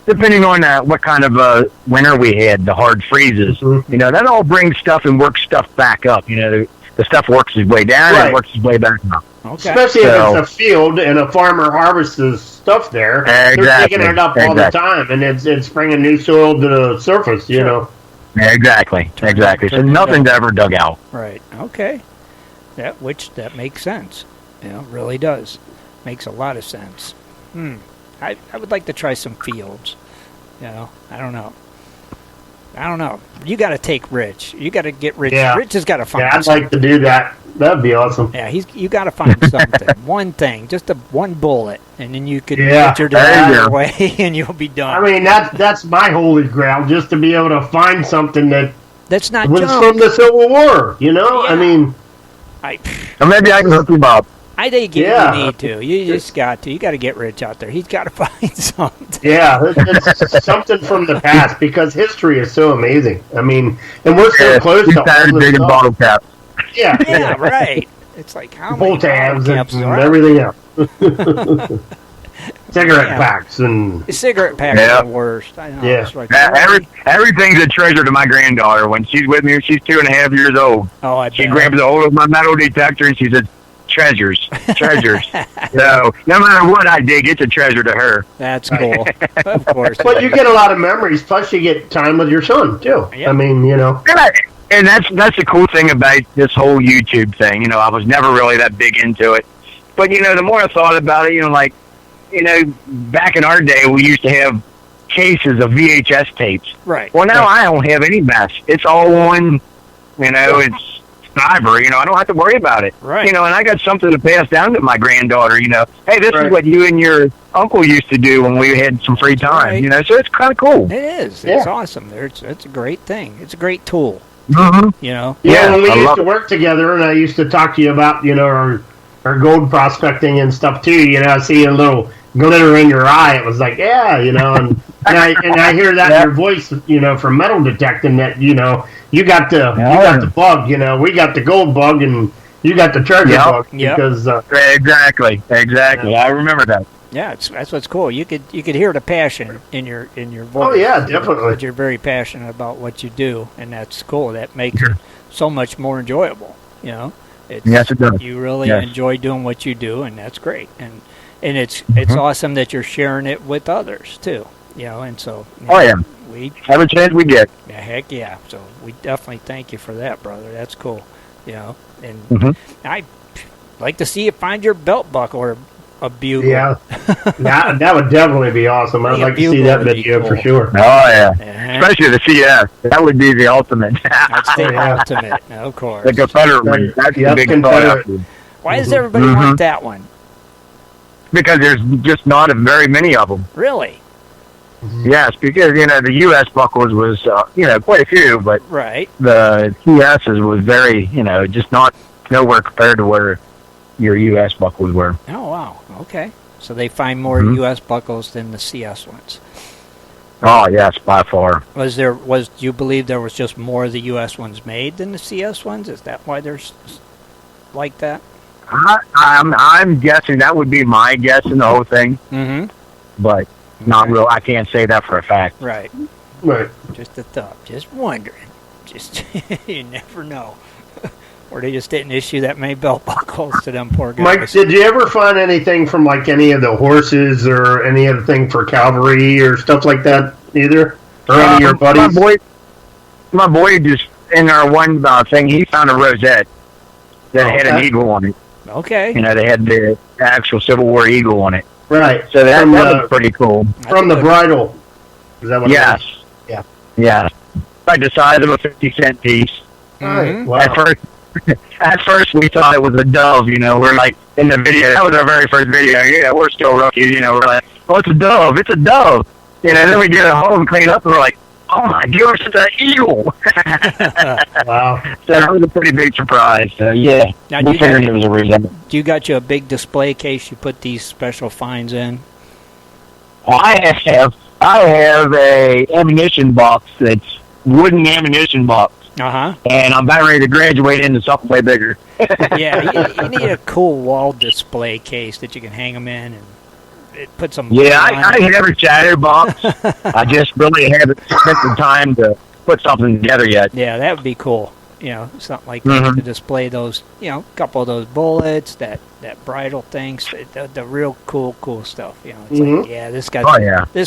Depending on what kind of winter we had, the hard freezes, that all brings stuff and works stuff back up. The stuff works its way down and works its way back up. Okay. Especially if it's a field and a farmer harvests his stuff there. Exactly. They're digging it up all the time, and it's bringing new soil to the surface, Exactly. So nothing's ever dug out. Right. Okay. That makes sense. Really does. Makes a lot of sense. I would like to try some fields. I don't know. You got to take Rich. You got to get Rich. Yeah. Rich has got to find. Yeah, I'd like to do that. That'd be awesome. Yeah, you got to find something. One thing, just one bullet, and then you could get your dad away, and you'll be done. That's my holy grail, just to be able to find something that's not was junk. from the Civil War. Yeah. Or maybe I can hook you up. I think you need to. You just got to. You got to get Rich out there. He's got to find something. Yeah, it's something from the past because history is so amazing. And we're so close to all this digging bottle caps. Yeah, right. It's like how pull many tabs caps and everything else. cigarette packs and the cigarette packs are the worst. I know. Yeah. It's like, Everything's a treasure to my granddaughter. When she's with me, she's 2.5 years old. Oh, I bet. She grabs a hold of my metal detector and she says, treasures. So no matter what I dig, it's a treasure to her. That's cool. Of course. But you get a lot of memories, plus you get time with your son, too. Yeah. I mean, And that's the cool thing about this whole YouTube thing. I was never really that big into it. But, the more I thought about it, back in our day, we used to have cases of VHS tapes. Right. Well, now I don't have any mess. It's all one, it's cyber. I don't have to worry about it. Right. And I got something to pass down to my granddaughter, Hey, this is what you and your uncle used to do when we had some free time, Right. So it's kind of cool. It is. It's awesome. It's a great thing. It's a great tool. Mm-hmm. Yeah, when we used to work together, and I used to talk to you about, our gold prospecting and stuff too. I see a little glitter in your eye. It was like, and I hear that in your voice, from metal detecting that, you got the bug, we got the gold bug, and you got the treasure bug. Because exactly. I remember that. Yeah, that's what's cool. You could hear the passion in your voice. Oh yeah, definitely. But you're very passionate about what you do, and that's cool. That makes it so much more enjoyable. Yes, it does. You really enjoy doing what you do, and that's great. And it's awesome that you're sharing it with others too. And so. We every chance we get. Yeah, heck yeah. So we definitely thank you for that, brother. That's cool. And I'd like to see you find your belt buckle or a bugle. Yeah, that would definitely be awesome. I'd like to see that video for sure. Oh yeah, especially the CS. That would be the ultimate. That's the ultimate, of course. The Confederate one. That's the big Confederate. Why does everybody want that one? Because there's just not very many of them. Really? Yes, because the U.S. buckles was quite a few, but the CS's was very just not nowhere compared to where your U.S. buckles were. Oh wow, okay. So they find more U.S. buckles than the CS ones. Oh yes, by far. Do you believe there was just more of the U.S. ones made than the CS ones? Is that why there's like that? I'm guessing that would be my guess in the whole thing. But. Not real. I can't say that for a fact. Right. Right. Just a thought. Just wondering. Just you never know. Or they just didn't issue that many belt buckles to them poor guys. Mike, did you ever find anything from like any of the horses or any other thing for cavalry or stuff like that either? Or any of your buddies? My boy just in our one thing, he found a rosette that had an eagle on it. Okay. They had the actual Civil War eagle on it. Right. So that was pretty cool. From the bridle. Is that what it was? Yeah. Yeah. Like the size of a 50-cent piece. Wow. At first we thought it was a dove, we're like, in the video, that was our very first video, we're still rookies, we're like, oh, it's a dove, then we get it home and clean up, and we're like, oh my gosh, it's an eagle. Wow. So that was a pretty big surprise, so yeah. Now, we figured it was a reason. You got you a big display case you put these special finds in? I have a ammunition box that's wooden ammunition box. And I'm about ready to graduate into something way bigger. Yeah, you need a cool wall display case that you can hang them in and put some. Yeah, I have a shadow box. I just really haven't spent the time to put something together yet. Yeah, that would be cool. Something like that to display those. A couple of those bullets, that bridle things, the real cool stuff. It's like, yeah, this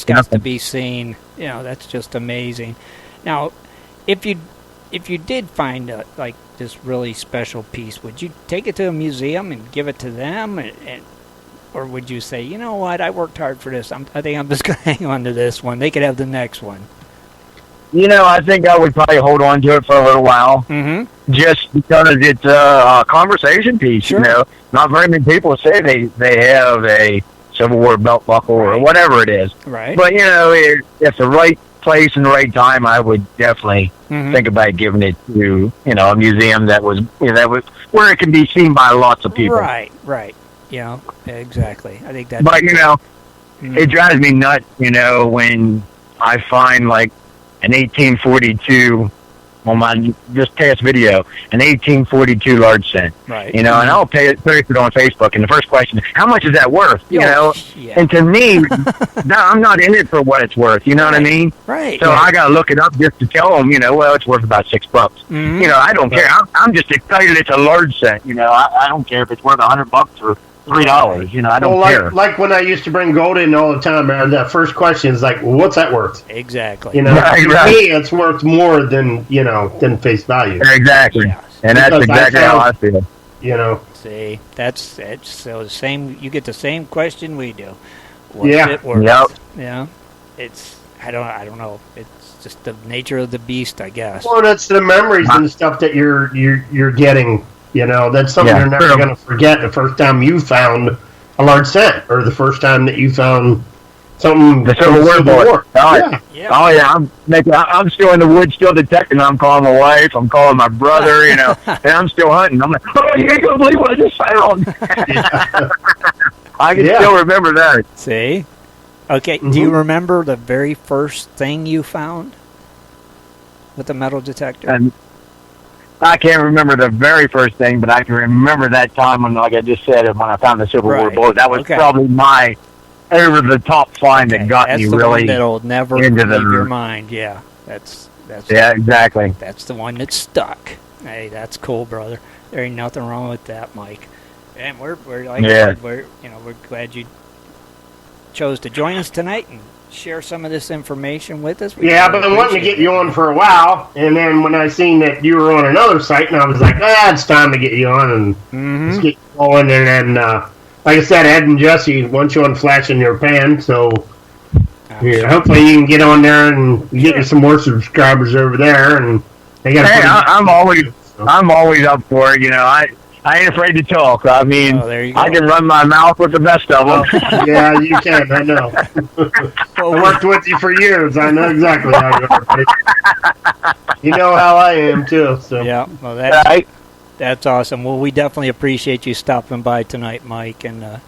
got to be seen. That's just amazing. Now, if you did find like this really special piece, would you take it to a museum and give it to them, or would you say, you know what, I worked hard for this. I think I'm just going to hang on to this one. They could have the next one. I think I would probably hold on to it for a little while, just because it's a conversation piece. Sure. Not very many people say they have a Civil War belt buckle or whatever it is. Right. But if the right place and the right time, I would definitely think about giving it to a museum that was where it can be seen by lots of people. Right. Exactly. I think that. But it drives me nuts. When I find like an 1842 on my this past video, an 1842 large cent. Right. You know, and I'll post it on Facebook. And the first question is, how much is that worth? You know, and to me, no, I'm not in it for what it's worth. You know what I mean? Right. So I got to look it up just to tell them, you know, well, it's worth about $6. Mm-hmm. You know, I don't care. I'm just excited it's a large cent. You know, I don't care if it's worth $100 or $3. You know, I don't care. Like when I used to bring gold in all the time, man, that first question is like, well, what's that worth? Exactly. You know, right. To me, it's worth more than, you know, than face value. Exactly. Yes. And that's exactly how I feel. You know. See, that's it. So the same. You get the same question we do. What's it worth? Yep. Yeah. It's. I don't know. It's just the nature of the beast, I guess. Well, that's the memories and stuff that you're getting. You know, that's something you're never going to forget. The first time you found a large cent, or the first time that you found something. The Civil War. Yeah. Oh yeah, I'm still in the woods, still detecting. I'm calling my wife. I'm calling my brother. You know, and I'm still hunting. I'm like, oh, you ain't gonna believe what I just found. I can still remember that. See. Okay. Do you remember the very first thing you found with the metal detector? And I can't remember the very first thing, but I can remember that time when, like I just said, when I found the Civil War bullet. That was probably my over-the-top find that got me really that'll never into leave your mind. Yeah, that's yeah, exactly. That's the one that stuck. Hey, that's cool, brother. There ain't nothing wrong with that, Mike. And we're like we're glad you chose to join us tonight and share some of this information with us. I've been wanting to get you on for a while, and then when I seen that you were on another site, and I was like, it's time to get you on and let's get you going. And then, like I said, Ed and Jesse want you on Flash in Your Pan, so hopefully you can get on there and get you some more subscribers over there. And they got. Hey, I'm always up for it. You know, I ain't afraid to talk. I mean, I can run my mouth with the best of them. Yeah, you can. I know. I worked with you for years. I know exactly how you are. You know how I am, too. So. Yeah, well, that's awesome. Well, we definitely appreciate you stopping by tonight, Mike, and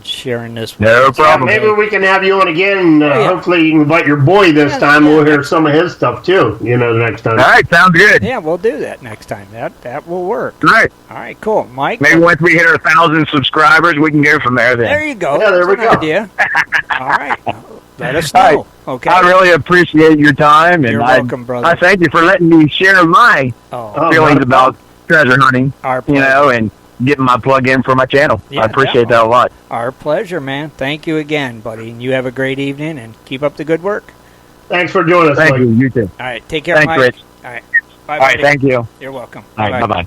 sharing this with us. No problem. Maybe we can have you on again. Hopefully you can invite your boy this time. We'll hear some of his stuff, too, the next time. All right, sounds good. Yeah, we'll do that next time. That will work. Right. All right, cool. Mike? Maybe once we hit our 1,000 subscribers, we can go from there then. There you go. Yeah, there we go. Idea. All right. Let us know. Okay. I really appreciate your time. And You're welcome, brother. I thank you for letting me share my feelings about treasure hunting, Our pleasure. and getting my plug in for my channel. Yeah, I appreciate that a lot. Our pleasure, man. Thank you again, buddy. And you have a great evening, and keep up the good work. Thanks for joining us, Thank Mike. you. You too. All right. Take care, Thanks, Mike. Rich. All right. Bye, All right, buddy. thank you. You're welcome. All right, bye-bye.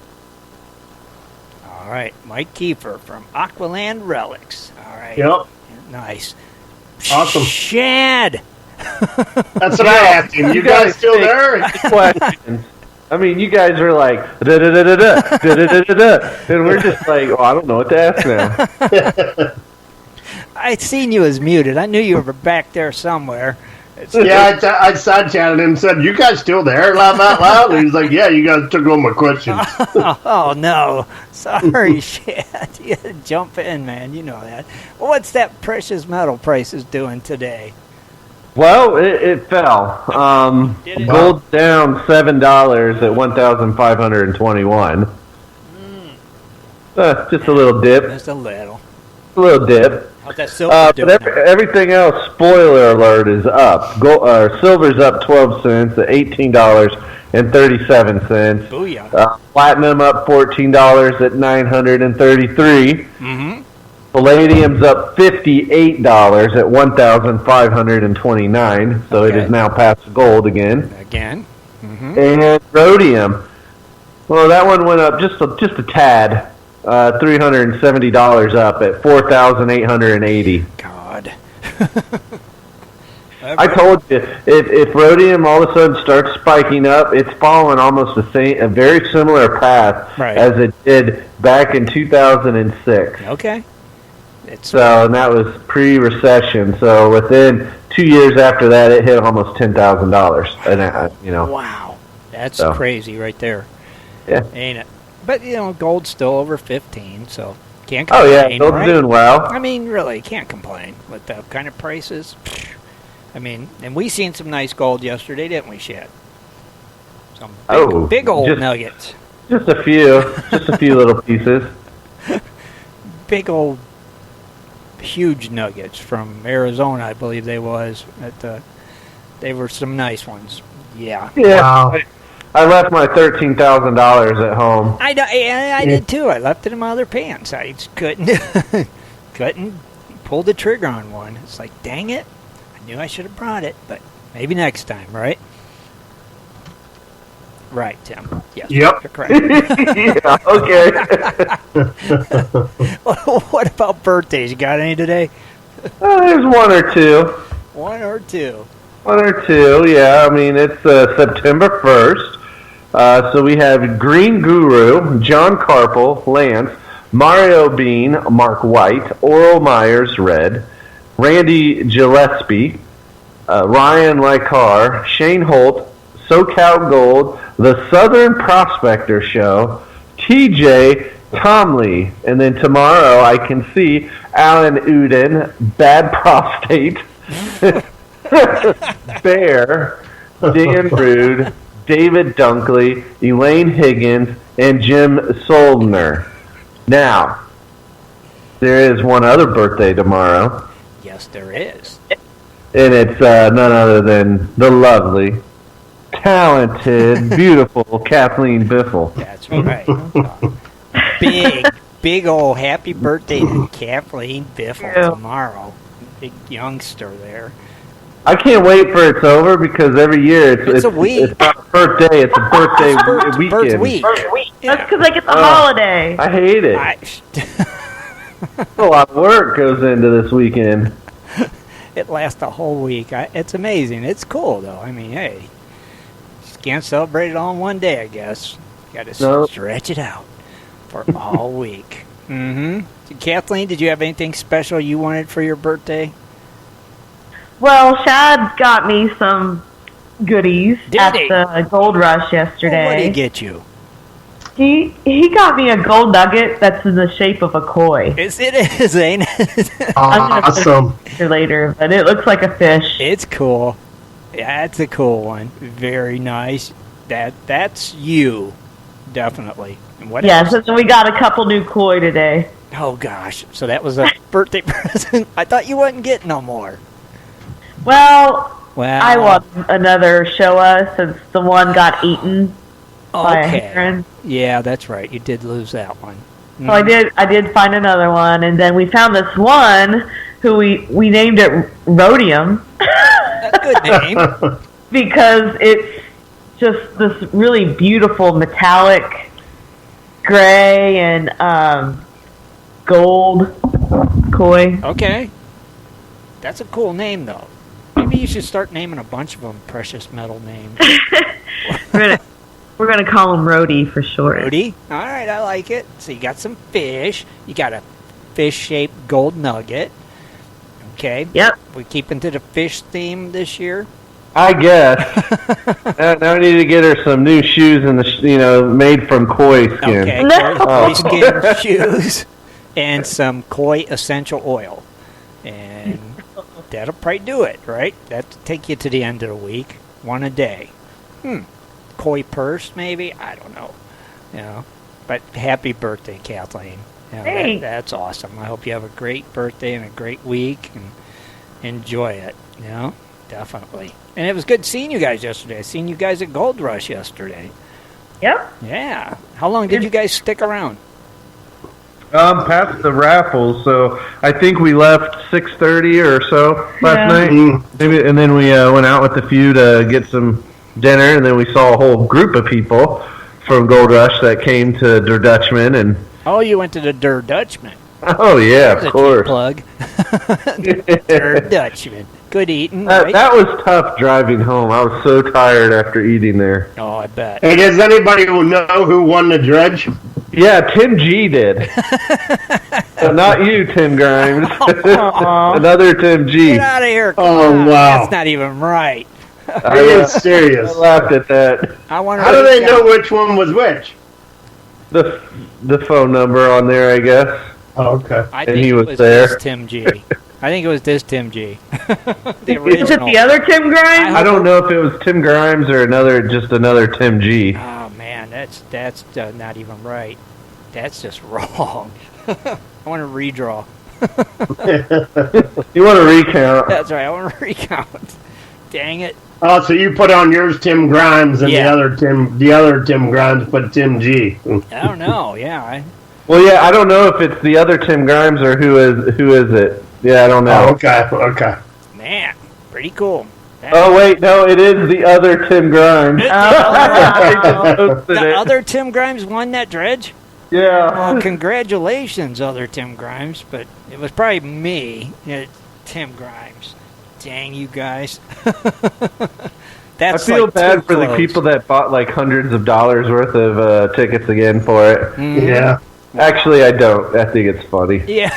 All right. Mike Keefer from Aqualand Relics. All right. Yep. Nice. Awesome. Shad. That's what I asked him. You guys still there? Questions. I mean, you guys are like, da-da-da-da-da, da-da-da-da-da, and we're just like, I don't know what to ask now. I'd seen you as muted. I knew you were back there somewhere. I side chatted him and said, "You guys still there?" Laugh out loud. And he's like, "Yeah, you guys took all my questions." Oh no, sorry, Shad. You had to jump in, man. You know that. Well, what's that precious metal prices doing today? Well, it fell. Did it? Gold down $7 at 1,521. Just a little dip. Just a little. A little dip. How's that silver doing? But everything else, spoiler alert, is up. Silver's up 12 cents at $18.37. Booyah. Platinum up $14 at $933. Mm-hmm. Palladium's up $58 at $1,529. So it is now past gold again. Mm-hmm. And rhodium, well, that one went up just a tad. $370 up at $4,880. God. I told you, if rhodium all of a sudden starts spiking up, it's following almost a very similar path as it did back in 2006. Okay. And that was pre-recession. So within 2 years after that, it hit almost $10,000. And Wow, that's crazy right there. Yeah, ain't it? But gold's still over 15, so can't complain. Oh yeah, gold's doing well. I mean, really, can't complain with that kind of prices. I mean, and we seen some nice gold yesterday, didn't we, Shad? Some Oh, big old just- nuggets. Just a few little pieces. Big old, huge nuggets from Arizona, I believe they was. They were some nice ones. Yeah. Yeah. Wow. I left my $13,000 at home. I did too. I left it in my other pants. I just couldn't pull the trigger on one. It's like, dang it. I knew I should have brought it, but maybe next time, right? Right, Tim. Yes, Yep. you're correct. Yeah, okay. What about birthdays? You got any today? There's one or two. One or two. One or two, yeah. I mean, it's September 1st. So we have Green Guru, John Carpel, Lance, Mario Bean, Mark White, Oral Myers, Red, Randy Gillespie, Ryan Lycar, Shane Holt, SoCal Gold, The Southern Prospector Show, TJ, Tom Lee, and then tomorrow I can see Alan Uden, Bad Prostate, Bear, Dan Rude, David Dunkley, Elaine Higgins, and Jim Soldner. Now, there is one other birthday tomorrow, Yes, there is. and it's none other than the lovely, talented, beautiful Kathleen Biffle. That's right. Big old happy birthday to Kathleen Biffle tomorrow. Big youngster there. I can't wait for it's over because every year it's a week. It's not a birthday, it's a birthday weekend. Birth week. That's because I get the holiday. I hate it. A lot of work goes into this weekend. It lasts a whole week. It's amazing. It's cool, though. I mean, hey, just can't celebrate it all in one day, I guess. Got to stretch it out for all week. Mm-hmm. Kathleen, did you have anything special you wanted for your birthday? Well, Shad got me some goodies at he? the Gold Rush yesterday. What did he get you? He got me a gold nugget that's in the shape of a koi. It is, ain't it? I'm gonna Awesome. put a picture later, but it looks like a fish. It's cool. Yeah, it's a cool one. Very nice. That's you, definitely. And what Yes, else? and we got a couple new koi today. Oh gosh, so that was a birthday present. I thought you wasn't getting no more. Well, Well, I want another Showa since the one got eaten by a heron. Yeah, that's right. You did lose that one. So I did find another one, and then we found this one who we named it Rhodium. That's a good name. Because it's just this really beautiful metallic gray and gold koi. Okay. That's a cool name, though. Maybe you should start naming a bunch of them precious metal names. We're gonna call him Rhodey for short. Rhodey? All right, I like it. So you got some fish. You got a fish-shaped gold nugget. Okay. Yep. We keeping to the fish theme this year? I guess. Now I need to get her some new shoes made from koi skin. Okay. No. Koi skin shoes and some koi essential oil. And that'll probably do it, right? That'll take you to the end of the week. One a day. Koi purse, maybe? I don't know. But happy birthday, Kathleen. Thanks. That's awesome. I hope you have a great birthday and a great week and enjoy it. Definitely. And it was good seeing you guys yesterday. I seen you guys at Gold Rush yesterday. Yep. Yeah. How long did you guys stick around? Past the raffles, so I think we left 6:30 or so last night. Maybe, and then we went out with a few to get some dinner, and then we saw a whole group of people from Gold Rush that came to Der Dutchman. And Oh, you went to the Der Dutchman. oh yeah, There's of a course. cheap plug. Der Dutchman. Good eating, right? That was tough driving home. I was so tired after eating there. Oh, I bet. Hey, does anybody know who won the dredge? Yeah, Tim G did. Not you, Tim Grimes. Another Tim G. Get out of here. Come Oh, on. wow. That's not even right. Are you serious? I laughed at that. I wonder How do they who's know got- which one was which? The phone number on there, I guess. Oh, okay. I And think he it was was there. just Tim G. I think it was this Tim G. The Is it original. the other Tim Grimes? I don't know if it was Tim Grimes or another Tim G. Oh man, that's not even right. That's just wrong. I want to redraw. You want to recount? That's right. I want to recount. Dang it. Oh, so you put on yours Tim Grimes and Yeah. the other Tim Grimes put Tim G. I don't know. Yeah. Well, yeah, I don't know if it's the other Tim Grimes or who is it. Yeah, I don't know. Oh, okay. Man, pretty cool. Oh wait, no, it is the other Tim Grimes. The other Tim Grimes won that dredge? Yeah. Well, congratulations, other Tim Grimes, but it was probably me, Tim Grimes. Dang, you guys. I feel like bad too for the close. people that bought like hundreds of dollars worth of tickets again for it. Mhm. Yeah. Actually, I don't. I think it's funny. Yeah.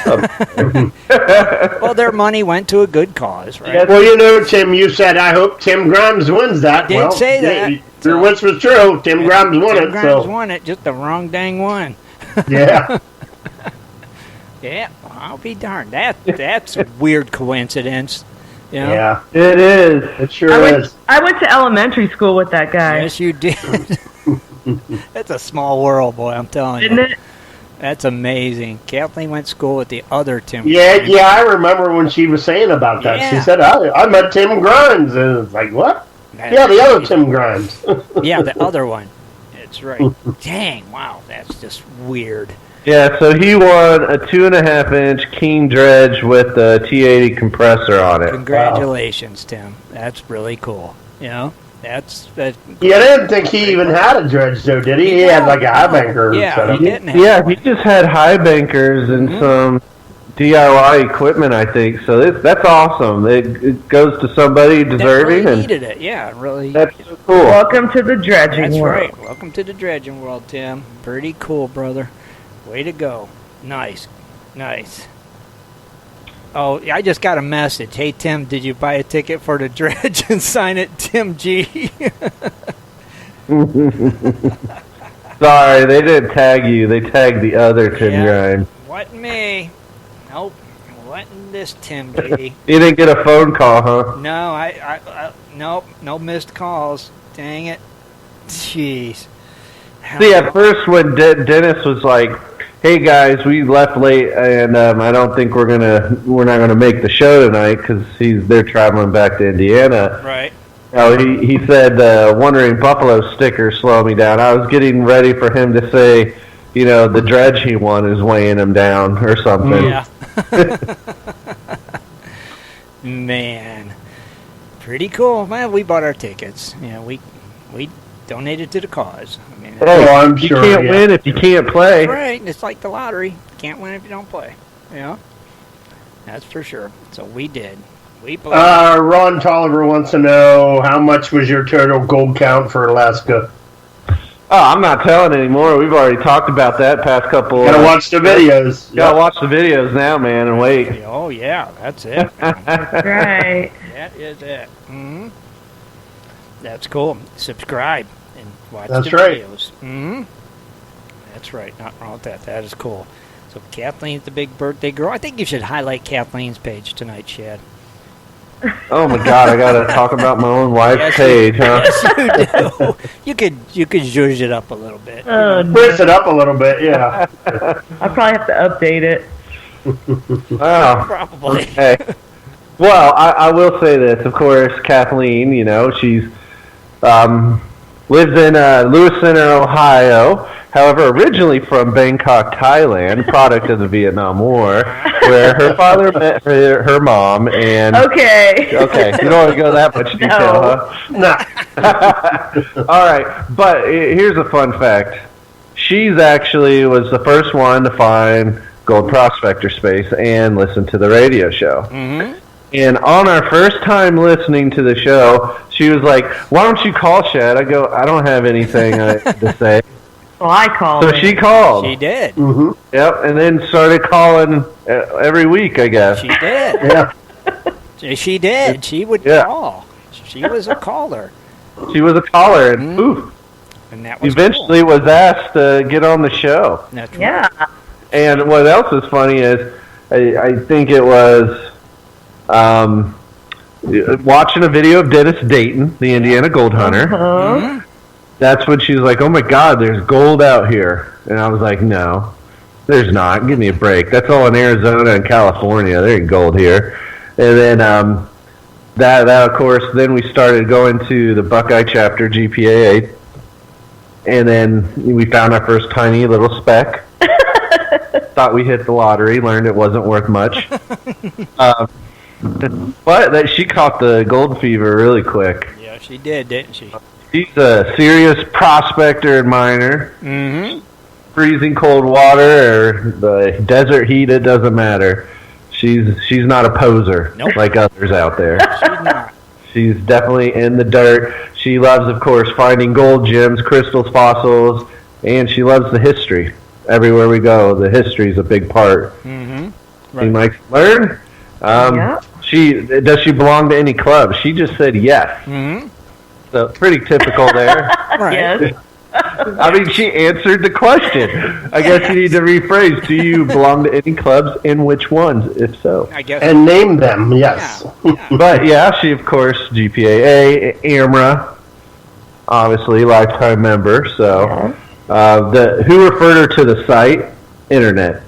Well, their money went to a good cause, right? Well, Tim, you said, I hope Tim Grimes wins that. I did say that. Your wish was true. Tim Grimes won Tim it. Grimes So. won it, just the wrong dang one. Yeah. Yeah, well, I'll be darned. That's a weird coincidence. You know? Yeah. It is. It sure is. I went to elementary school with that guy. Yes, you did. That's a small world, boy, I'm telling Isn't you. it? That's amazing. Kathleen went to school with the other Tim Yeah, Grimes. yeah, I remember when she was saying about that. Yeah. She said, I met Tim Grimes. And it's like, what? Yeah, the other Tim Grimes. Yeah, the other one. That's right. Dang, wow, that's just weird. Yeah, so he won a 2.5-inch King dredge with the T80 compressor on it. Congratulations, Tim. That's really cool. You know, that's Yeah, I didn't think he even had a dredge, though, did he? He had like a high banker. Yeah, set he up. didn't have Yeah, one. he just had high bankers and some DIY equipment, I think. So that's awesome. It goes to somebody That deserving, really and needed it. Yeah, really. that's so cool. Welcome to the dredging That's world. right. Welcome to the dredging world, Tim. Pretty cool, brother. Way to go. Nice. Oh, I just got a message. Hey, Tim, did you buy a ticket for the dredge and sign it Tim G? Sorry, they didn't tag you. They tagged the other Tim Yeah. Grimes. Wasn't me. Nope. Wasn't this Tim G. You didn't get a phone call, huh? No, nope. No missed calls. Dang it. Jeez. See, at first when Dennis was like, "Hey guys, we left late, and I don't think we're not gonna make the show tonight because they're traveling back to Indiana." Right. No, he said, "Wondering Buffalo sticker slow me down." I was getting ready for him to say, the dredge he won is weighing him down or something. Yeah. Man. Pretty cool. Well, we bought our tickets. Yeah, we donated to the cause. I mean, Hey, I'm you sure, can't yeah. win if you can't play. right. It's like the lottery. Can't win if you don't play. Yeah. That's for sure. So we did. We played. Ron Tolliver wants to know, how much was your total gold count for Alaska? Oh, I'm not telling anymore. We've already talked about that past couple. Gotta watch the videos. Gotta watch the videos now, man, and wait. Oh, yeah. That's it. Right. That is it. Hmm. That's cool. Subscribe and watch That's the right. videos. Hmm. That's right. Not wrong with that. That is cool. So Kathleen's the big birthday girl. I think you should highlight Kathleen's page tonight, Shad. Oh my God, I gotta talk about my own wife's page, huh? Yes, you do. You could zhuzh it up a little bit. Twist it up a little bit, yeah. I'll probably have to update it. Wow. Probably. Okay. Well, I will say this. Of course, Kathleen, she's lives in Lewis Center, Ohio. However, originally from Bangkok, Thailand, product of the Vietnam War, where her father met her mom, and Okay. okay, you don't want to go that much detail, huh? Nah. All right, but here's a fun fact. She's actually was the first one to find Gold Prospector Space and listen to the radio show. Mm-hmm. And on our first time listening to the show, she was like, "Why don't you call Shad?" I go, "I don't have anything to say." Well, I called So it. she called. She did. Mm-hmm. Yep, and then started calling every week, I guess. She did. Yeah. She did. She would Yeah. call. She was a caller. She was a caller, and ooh, And that was eventually was asked to get on the show. Cool. That's right. Yeah. And what else is funny is, I think it was watching a video of Dennis Dayton, the Indiana gold hunter. Uh-huh. That's when she was like, "Oh my God, there's gold out here," and I was like, "No, there's not. Give me a break. That's all in Arizona and California. There ain't gold here." And then that of course, then we started going to the Buckeye chapter GPAA, and then we found our first tiny little speck. Thought we hit the lottery. Learned it wasn't worth much. But that she caught the gold fever really quick. Yeah, she did, didn't she? She's a serious prospector and miner. Mm-hmm. Freezing cold water or the desert heat, it doesn't matter. She's not a poser like others out there. She's not. She's definitely in the dirt. She loves, of course, finding gold gems, crystals, fossils, and she loves the history. Everywhere we go, the history is a big part. Mm-hmm. Right. She likes to learn. Does she belong to any club? She just said yes. Mm-hmm. So pretty typical there. Right. Yes. I mean, she answered the question. I guess you need to rephrase. Do you belong to any clubs, and which ones, if so? I guess. And name them, yes. Yeah. But yeah, she of course GPAA, AMRA, obviously lifetime member. So, who referred her to the site? Internet.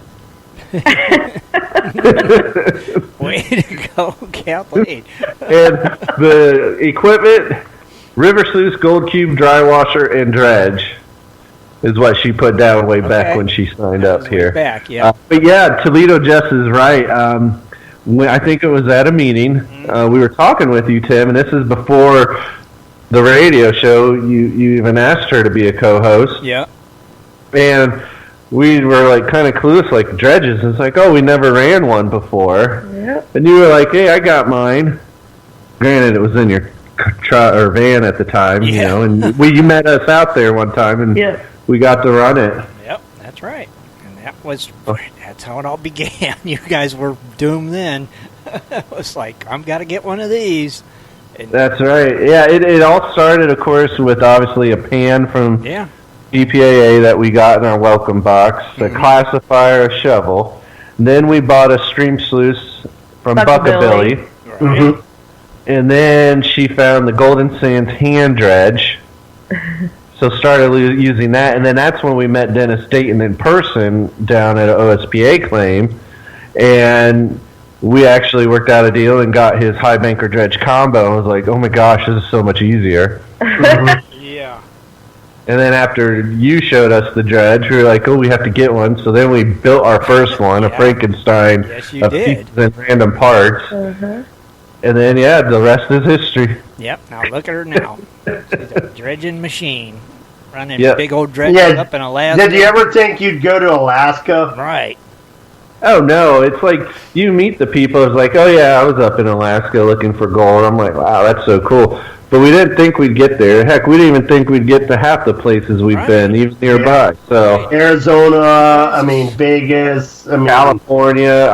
Way to go, Kathleen. And the equipment: river sluice, gold cube, dry washer, and dredge is what she put down way back when she signed up here. Back, yeah. But yeah, Toledo Jess is right. When I think it was at a meeting, we were talking with you, Tim, and this is before the radio show. You even asked her to be a co-host. Yeah. And we were like kind of clueless, like dredges. It's like, oh, we never ran one before. Yep. And you were like, hey, I got mine. Granted, it was in your van at the time, you know, and you met us out there one time, and we got to run it. Yep, that's right. And that's how it all began. You guys were doomed then. It was like, I'm got to get one of these. And that's right. Yeah, it all started, of course, with obviously a pan from EPAA that we got in our welcome box, a classifier, a shovel. And then we bought a stream sluice from Buckabilly. Right. Mm-hmm. And then she found the Golden Sands hand dredge. So started using that. And then that's when we met Dennis Dayton in person down at an OSPA claim. And we actually worked out a deal and got his high banker dredge combo. I was like, oh my gosh, this is so much easier. Yeah. And then after you showed us the dredge, we were like, oh, we have to get one. So then we built our first one, a Frankenstein of pieces and random parts. Uh-huh. And then, the rest is history. Yep, now look at her now. She's a dredging machine. Running big old dredges up in Alaska. Did you ever think you'd go to Alaska? Right. Oh, no. It's like you meet the people. It's like, oh, yeah, I was up in Alaska looking for gold. I'm like, wow, that's so cool. But we didn't think we'd get there. Heck, we didn't even think we'd get to half the places we've been, even nearby. Yeah. So Arizona, Vegas, California,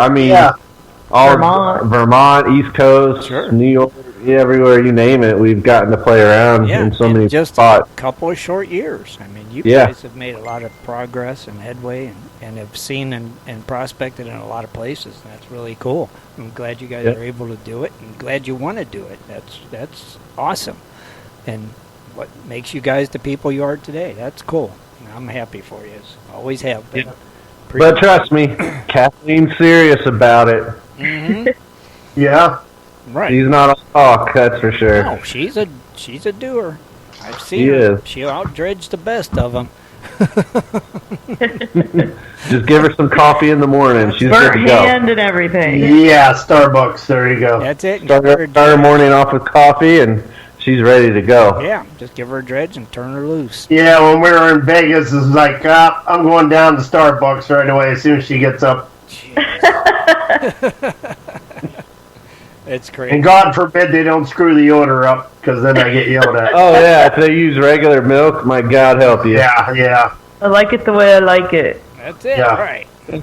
all Vermont, East Coast, New York, everywhere you name it, we've gotten to play around in so many just spots. A couple of short years. I mean, you guys have made a lot of progress and headway, and have seen and prospected in a lot of places. And that's really cool. I'm glad you guys are able to do it, and glad you want to do it. That's awesome, and what makes you guys the people you are today. That's cool. I'm happy for you. Always have been. But trust me, Kathleen's serious about it. Mm-hmm. Yeah. Right. She's not a talk, that's for sure. No, she's a doer. I've seen her. She'll out-dredge the best of them. Just give her some coffee in the morning. She's good to go. Hand and everything. Yeah, Starbucks. There you go. That's it. Start her morning off with coffee, and she's ready to go. Yeah, just give her a dredge and turn her loose. Yeah, when we were in Vegas, it's like, I'm going down to Starbucks right away as soon as she gets up. It's crazy. And God forbid they don't screw the order up, because then I get yelled at. Oh, yeah, if they use regular milk, my God help you. Yeah. I like it the way I like it. That's it, right. And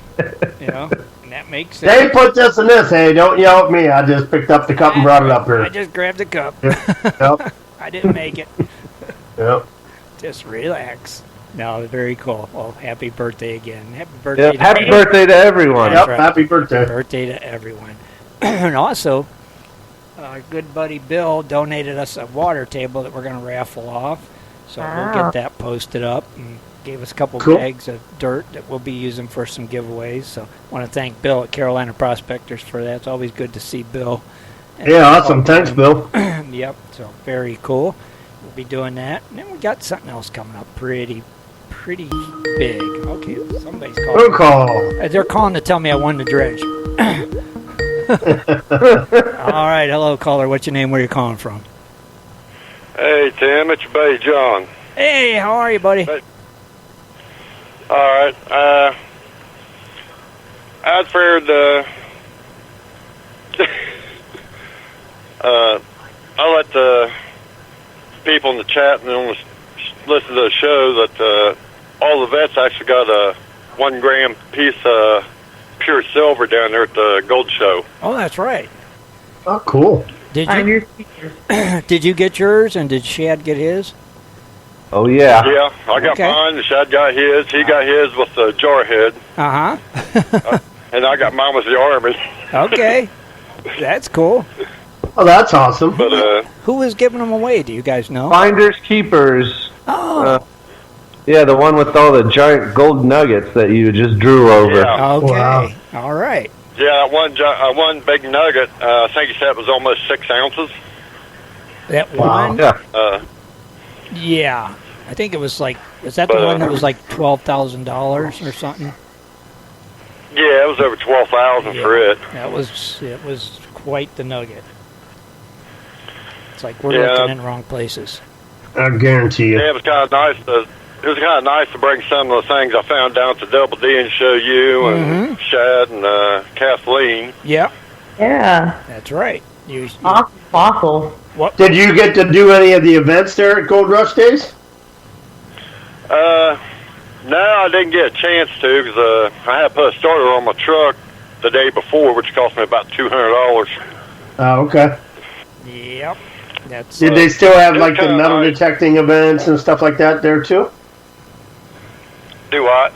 that makes sense. They put this and this. Hey, don't yell at me. I just picked up the cup and brought it up here. I just grabbed the cup. Yep. I didn't make it. Yep. Just relax. No, very cool. Well, happy birthday again. Happy birthday. Happy birthday to everyone. Yep, happy birthday. Birthday to everyone. And also, our good buddy Bill donated us a water table that we're going to raffle off. So we'll get that posted up, and gave us a couple bags of dirt that we'll be using for some giveaways. So I want to thank Bill at Carolina Prospectors for that. It's always good to see Bill. And awesome. Thanks, Bill. Yep, so very cool. We'll be doing that. And then we got something else coming up pretty big. Okay, somebody's calling. Who call? They're calling to tell me I won the dredge. All right, hello, caller. What's your name? Where you calling from? Hey, Tim, it's your buddy John. Hey, how are you, buddy? Hey. All right. I'd figured I'll let the people in the chat and on listen to the show that all the vets actually got a 1 gram piece of pure silver down there at the gold show. Oh, that's right. Oh, cool. Did you did you get yours, and did Shad get his? Oh, yeah. Yeah, I got mine. Shad got his. He got his with the jar head. Uh-huh. And I got mine with the army. Okay. That's cool. Oh, that's awesome. But who was giving them away? Do you guys know? Finders Keepers. Oh. Yeah, the one with all the giant gold nuggets that you just drew over. Yeah. Okay. Wow. All right. Yeah, one big nugget, I think he said it was almost 6 ounces. That one? Yeah. Yeah. I think it was like, is that the one that was like $12,000 or something? Yeah, it was over 12,000 for it. It was quite the nugget. It's like we're looking in wrong places. I guarantee you. Yeah, it was kind of nice to bring some of the things I found down at the Double D and show you and Shad and Kathleen. Yeah. Yeah. That's right. Fossil. What? Did you get to do any of the events there at Gold Rush Days? No, I didn't get a chance to because I had to put a starter on my truck the day before, which cost me about $200. Oh, okay. Yep. That's. Did they still have it's like the kinda metal nice. detecting events and stuff like that there too? Do what?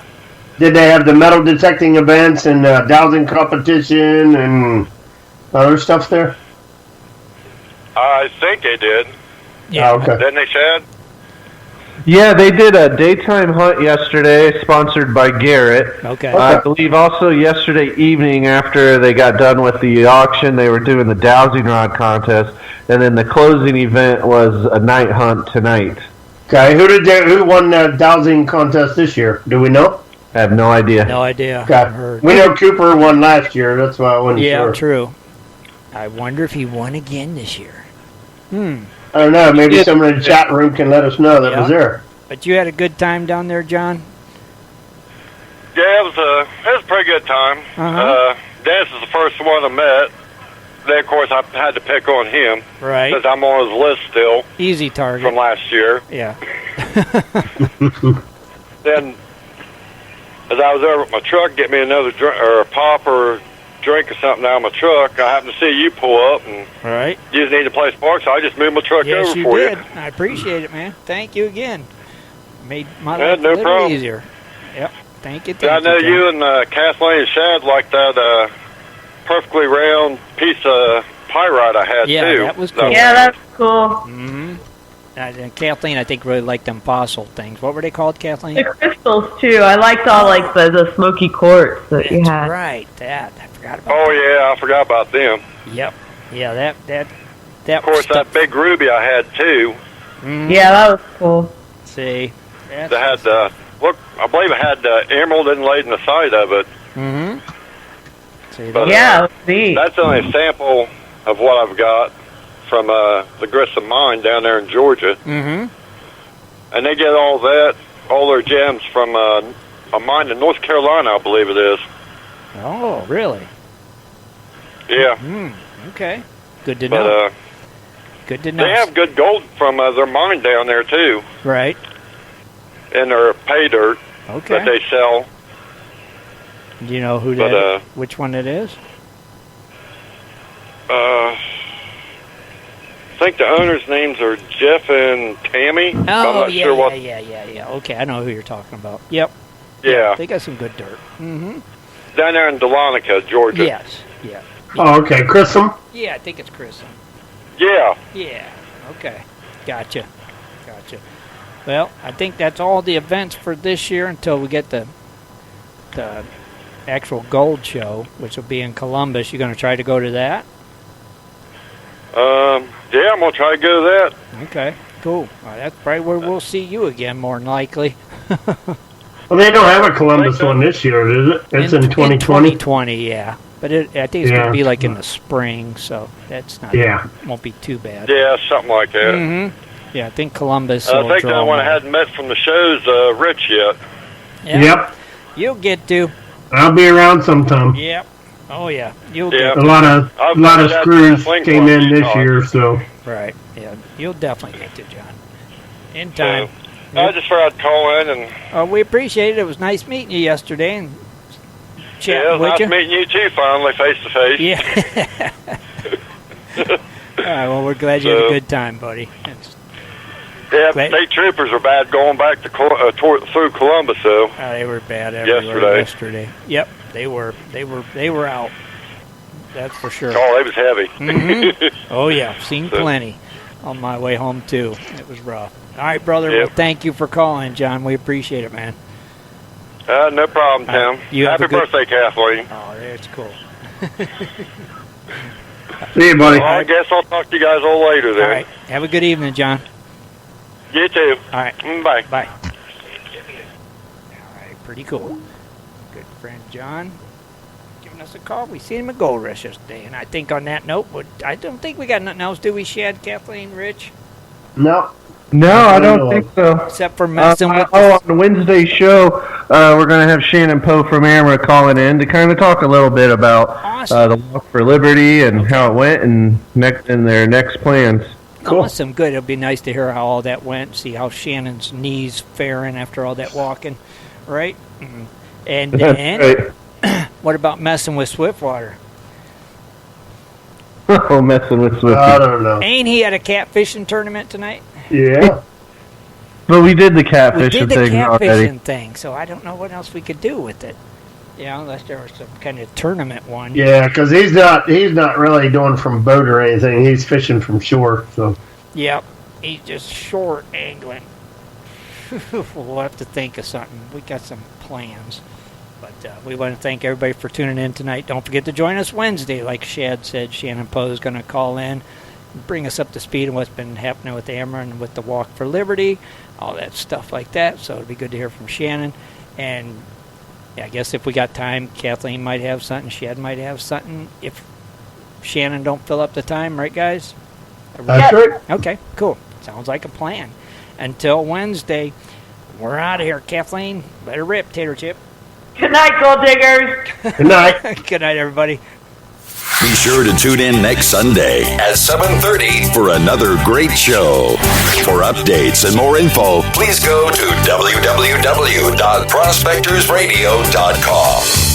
Did they have the metal detecting events and dowsing competition and other stuff there? I think they did. Yeah. Oh, okay. Didn't they, Shad? Yeah, they did a daytime hunt yesterday, sponsored by Garrett. Okay. I believe also yesterday evening after they got done with the auction, they were doing the dowsing rod contest, and then the closing event was a night hunt tonight. Okay, who won the dowsing contest this year? Do we know? I have no idea. No idea. Okay. We know Cooper won last year. That's why I wasn't Yeah, sure. true. I wonder if he won again this year. I don't know. Maybe someone in the chat room can let us know that was there. But you had a good time down there, John? Yeah, it was a pretty good time. Dennis is the first one I met. Then, of course, I had to pick on him. Right. Because I'm on his list still. Easy target. From last year. Yeah. Then, as I was over at my truck, get me another drink, or a pop or drink or something out of my truck, I happened to see you pull up, and right. you just need a place to park, so I just moved my truck Yes, over you for did. you. I appreciate it, man. Thank you again. Made my Yeah, life no a little problem. easier. Yep. Thank you. I know John. you and Kathleen and Shad like that perfectly round piece of pyrite I had, Yeah, too. that was cool. Yeah, that's cool. Mm-hmm. And Kathleen, I think, really liked them fossil things. What were they called, Kathleen? The crystals too. I liked all like the smoky quartz that you That's had. right. That I forgot about. Oh, yeah, I forgot about them. Yep. Yeah, that. Of course, that big ruby I had, too. Yeah, that was cool. See. That had I believe it had emerald inlaid in the side of it. Mm-hmm. See, But, yeah, it was neat. that's only a sample of what I've got from the Grissom mine down there in Georgia. Mm-hmm. And they get all their gems from a mine in North Carolina, I believe it is. Oh, really? Yeah. Okay. Good to know. But Good to know. they have good gold from their mine down there, too, Right. in their pay dirt Okay. that they sell. Do you know who But, that? Which one it is? I think the owners' names are Jeff and Tammy. I'm Oh, not yeah, sure what. yeah. Okay, I know who you're talking about. Yep. Yeah. They got some good dirt. Mm-hmm. Down there in Dahlonega, Georgia. Yes. Yeah. Oh, okay. Chrism? Yeah, I think it's Chrism. Yeah. Yeah. Okay. Gotcha. Well, I think that's all the events for this year until we get the actual gold show, which will be in Columbus. You going to try to go to that? Yeah, I'm going to try to go to that. Okay, cool. Well, that's probably where we'll see you again, more than likely. Well, they don't have a Columbus one this year, is it? It's in 2020? In 2020, yeah. But I think it's going to be like in the spring, so that's not. Won't be too bad. Yeah, something like that. Mm-hmm. Yeah, I think Columbus. I think the one I hadn't met from the show's Rich yet. Yep. You'll get to. I'll be around sometime. Yep. Oh yeah. You'll Yeah. get A lot of screws came in this year, so. Right. Yeah. You'll definitely get to, John. In time. I just thought I'd call in and. We appreciate it. It was nice meeting you yesterday and chatting Yeah, it was with nice you. meeting you too, finally, face to face. Yeah. All right. Well, we're glad you had a good time, buddy. Yeah, state troopers are bad going back to through Columbus, though. They were bad everywhere yesterday. Yep, they were out. That's for sure. Oh, it was heavy. Mm-hmm. Oh yeah, seen plenty on my way home too. It was rough. All right, brother. Well, thank you for calling, John. We appreciate it, man. No problem, Tim. Happy birthday, Kathleen. Oh, that's cool. See you, buddy. Well, I guess I'll talk to you guys all later then. All right. Have a good evening, John. You too. All right. Bye. Bye. All right. Pretty cool. Good friend John giving us a call. We seen him at Gold Rush yesterday, and I think on that note, I don't think we got nothing else, do we, Shad, Kathleen, Rich? No. No, I don't think so. Except for messing with. On Wednesday's show, we're going to have Shannon Poe from Amara calling in to kind of talk a little bit about the Walk for Liberty and how it went and their next plans. Cool. Awesome, good. It'll be nice to hear how all that went, see how Shannon's knees faring after all that walking, right? Mm-hmm. And then, what about messing with Swiftwater? Oh, messing with Swiftwater. I don't know. Ain't he at a catfishing tournament tonight? Yeah. But we did the catfishing thing, so I don't know what else we could do with it. Yeah, unless there was some kind of tournament one. Yeah, because he's not really doing from boat or anything. He's fishing from shore. So. Yep, he's just short angling. We'll have to think of something. We got some plans, but we want to thank everybody for tuning in tonight. Don't forget to join us Wednesday, like Shad said. Shannon Poe is going to call in, bring us up to speed on what's been happening with Amara and with the Walk for Liberty, all that stuff like that. So it'll be good to hear from Shannon and. I guess if we got time, Kathleen might have something, Shad might have something. If Shannon don't fill up the time, right, guys? That's right. Okay, cool. Sounds like a plan. Until Wednesday, we're out of here. Kathleen, let her rip, Tater Chip. Good night, gold diggers. Good night. Good night, everybody. Be sure to tune in next Sunday at 7:30 for another great show. For updates and more info, please go to www.prospectorsradio.com.